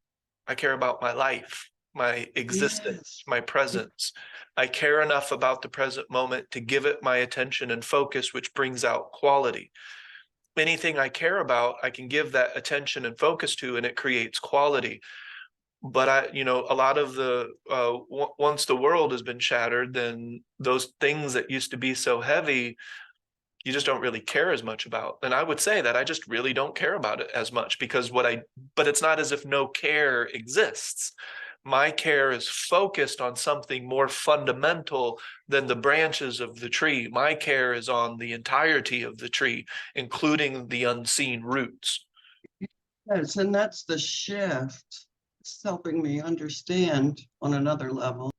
I care about my life, my existence, my presence. I care enough about the present moment to give it my attention and focus, which brings out quality. Anything I care about, I can give that attention and focus to, and it creates quality. But a lot of once the world has been shattered, then those things that used to be so heavy, you just don't really care as much about. And I would say that I just really don't care about it as much because but it's not as if no care exists. My care is focused on something more fundamental than the branches of the tree. My care is on the entirety of the tree, including the unseen roots. Yes, and that's the shift. It's helping me understand on another level.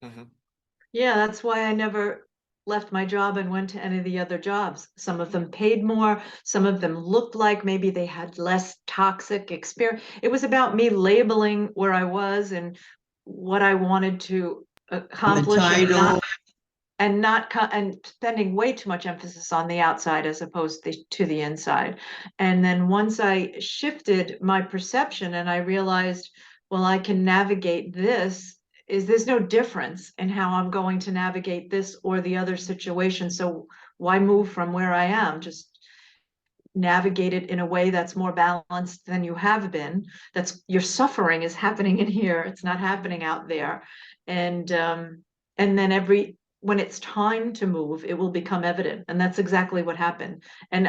Mhm. Yeah, that's why I never left my job and went to any of the other jobs. Some of them paid more, some of them looked like maybe they had less toxic experience. It was about me labeling where I was and what I wanted to accomplish, and spending way too much emphasis on the outside as opposed to the inside. And then once I shifted my perception and I realized, well, I can navigate this, there's no difference in how I'm going to navigate this or the other situation. So why move from where I am? Just navigate it in a way that's more balanced than you have been. That's your suffering is happening in here. It's not happening out there. And then when it's time to move, it will become evident. And that's exactly what happened. And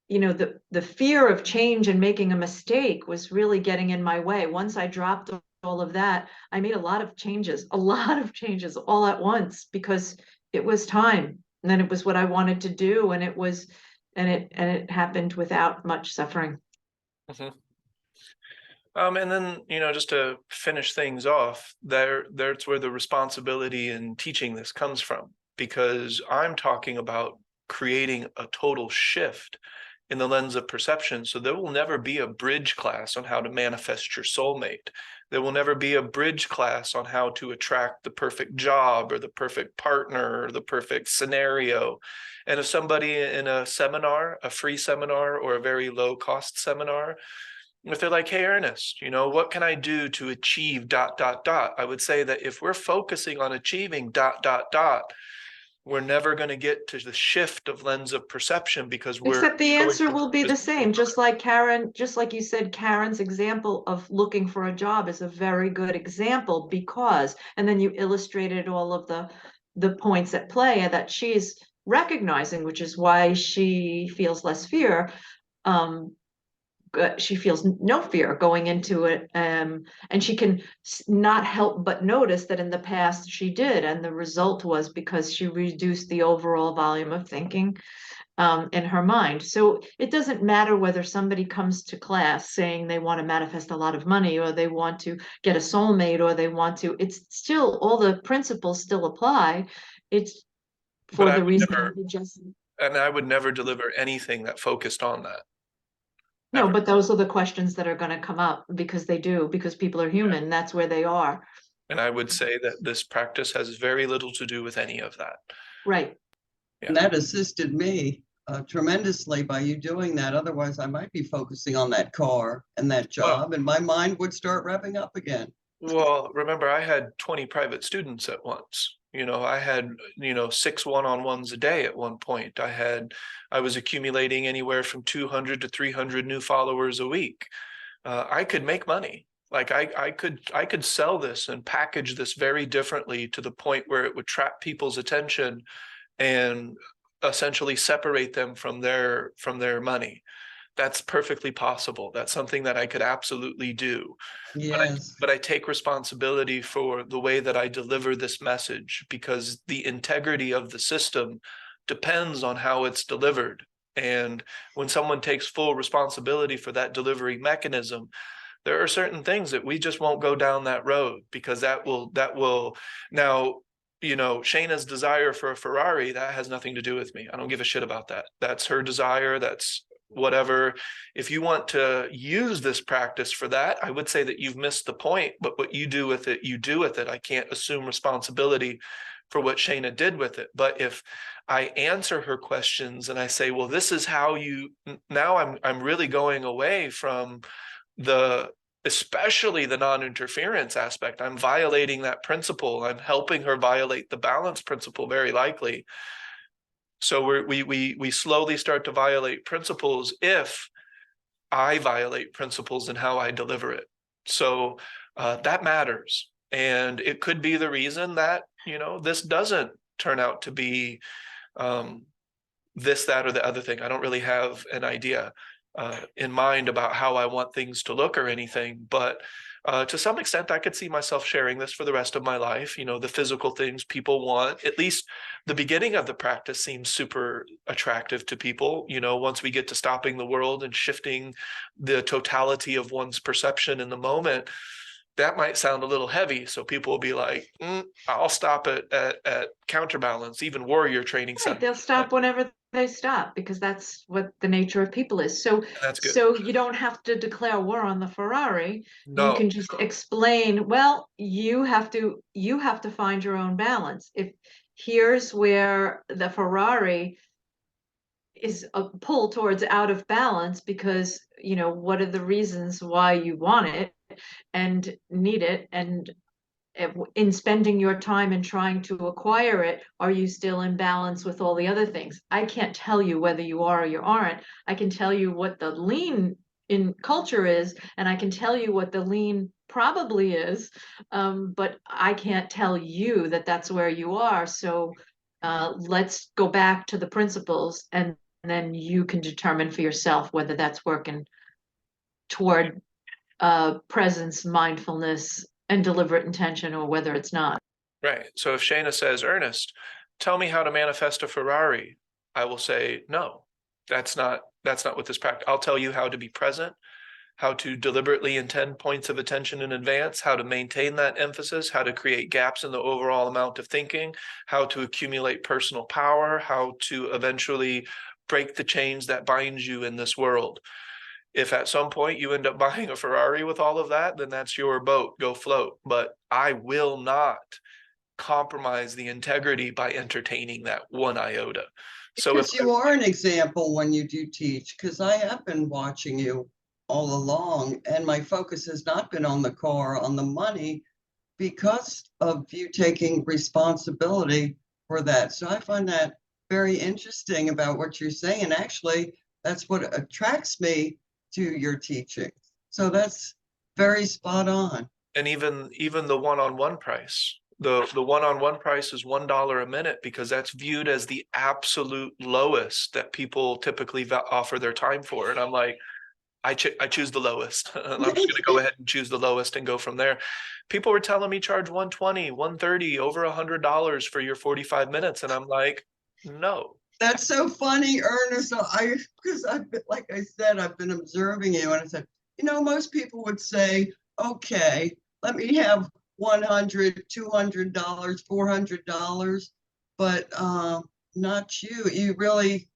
the fear of change and making a mistake was really getting in my way. Once I dropped all of that, I made a lot of changes all at once because it was time. And then it was what I wanted to do. And it happened without much suffering. Mhm. And then, just to finish things off, that's where the responsibility in teaching this comes from, because I'm talking about creating a total shift in the lens of perception. So there will never be a bridge class on how to manifest your soulmate. There will never be a bridge class on how to attract the perfect job or the perfect partner or the perfect scenario. And if somebody in a seminar, a free seminar or a very low cost seminar, if they're like, hey, Ernest, what can I do to achieve ... I would say that if we're focusing on achieving ... we're never going to get to the shift of lens of perception because Except the answer will be the same, just like you said, Karen's example of looking for a job is a very good example because, and then you illustrated all of the points at play that she's recognizing, which is why she feels less fear. She feels no fear going into it, and she can not help but notice that in the past she did, and the result was because she reduced the overall volume of thinking in her mind. So it doesn't matter whether somebody comes to class saying they want to manifest a lot of money or they want to get a soulmate or it's still all the principles still apply. It's for the reason you just. And I would never deliver anything that focused on that. No, but those are the questions that are going to come up because people are human. Yeah. That's where they are. And I would say that this practice has very little to do with any of that. Right. Yeah. And that assisted me tremendously by you doing that. Otherwise, I might be focusing on that car and that Well, job, and my mind would start revving up again. well, remember, I had 20 private students at once. I had, 6 one-on-ones a day at one point. I was accumulating anywhere from 200 to 300 new followers a week. I could make money. Like I could sell this and package this very differently to the point where it would trap people's attention and essentially separate them from their money. That's perfectly possible. That's something that I could absolutely do. Yes. But I take responsibility for the way that I deliver this message, because the integrity of the system depends on how it's delivered. And when someone takes full responsibility for that delivery mechanism, there are certain things that we just won't go down that road, because that will now, Shayna's desire for a Ferrari, that has nothing to do with me. I don't give a shit about that. That's her desire. That's whatever. If you want to use this practice for that, I would say that you've missed the point, but what you do with it, you do with it. I can't assume responsibility for what Shayna did with it. But if I answer her questions and I say, well, this is how now I'm really going away from especially the non-interference aspect. I'm violating that principle. I'm helping her violate the balance principle, very likely. So we slowly start to violate principles if I violate principles in how I deliver it. So that matters. And it could be the reason that, this doesn't turn out to be this, that, or the other thing. I don't really have an idea in mind about how I want things to look or anything, but to some extent, I could see myself sharing this for the rest of my life. The physical things people want, at least the beginning of the practice seems super attractive to people. Once we get to stopping the world and shifting the totality of one's perception in the moment, that might sound a little heavy. So people will be like, I'll stop at counterbalance, even warrior training Right, center. they'll stop whenever they stop, because that's what the nature of people is. So, That's good. so you don't have to declare war on the Ferrari. You No. can just explain, well, you have to find your own balance. If here's where the Ferrari is a pull towards out of balance, because what are the reasons why you want it and need it, and in spending your time and trying to acquire it, are you still in balance with all the other things? I can't tell you whether you are or you aren't. I can tell you what the lean in culture is, and I can tell you what the lean probably is, but I can't tell you that that's where you are. So let's go back to the principles, and then you can determine for yourself whether that's working toward presence, mindfulness, and deliberate intention, or whether it's not. Right. So if Shayna says, Ernest, tell me how to manifest a Ferrari, I will say, no, that's not what this practice. I'll tell you how to be present, how to deliberately intend points of attention in advance, how to maintain that emphasis, how to create gaps in the overall amount of thinking, how to accumulate personal power, how to eventually break the chains that bind you in this world. If at some point you end up buying a Ferrari with all of that, then that's your boat, go float. But I will not compromise the integrity by entertaining that one iota. So because you are an example when you do teach, because I have been watching you all along, and my focus has not been on the car, on the money, because of you taking responsibility for that. So I find that very interesting about what you're saying. And actually, that's what attracts me to your teaching. So that's very spot on. And even the one-on-one price, the one-on-one price is $1 a minute, because that's viewed as the absolute lowest that people typically offer their time for. And I'm like, I choose the lowest. I'm just going to go ahead and choose the lowest and go from there. People were telling me charge $120, $130, over $100 for your 45 minutes. And I'm like, no. That's so funny, Ernest. Because I've been, like I said, I've been observing you, and I said, most people would say, okay, let me have $100, $200, $400, but not you. You really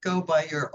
go by your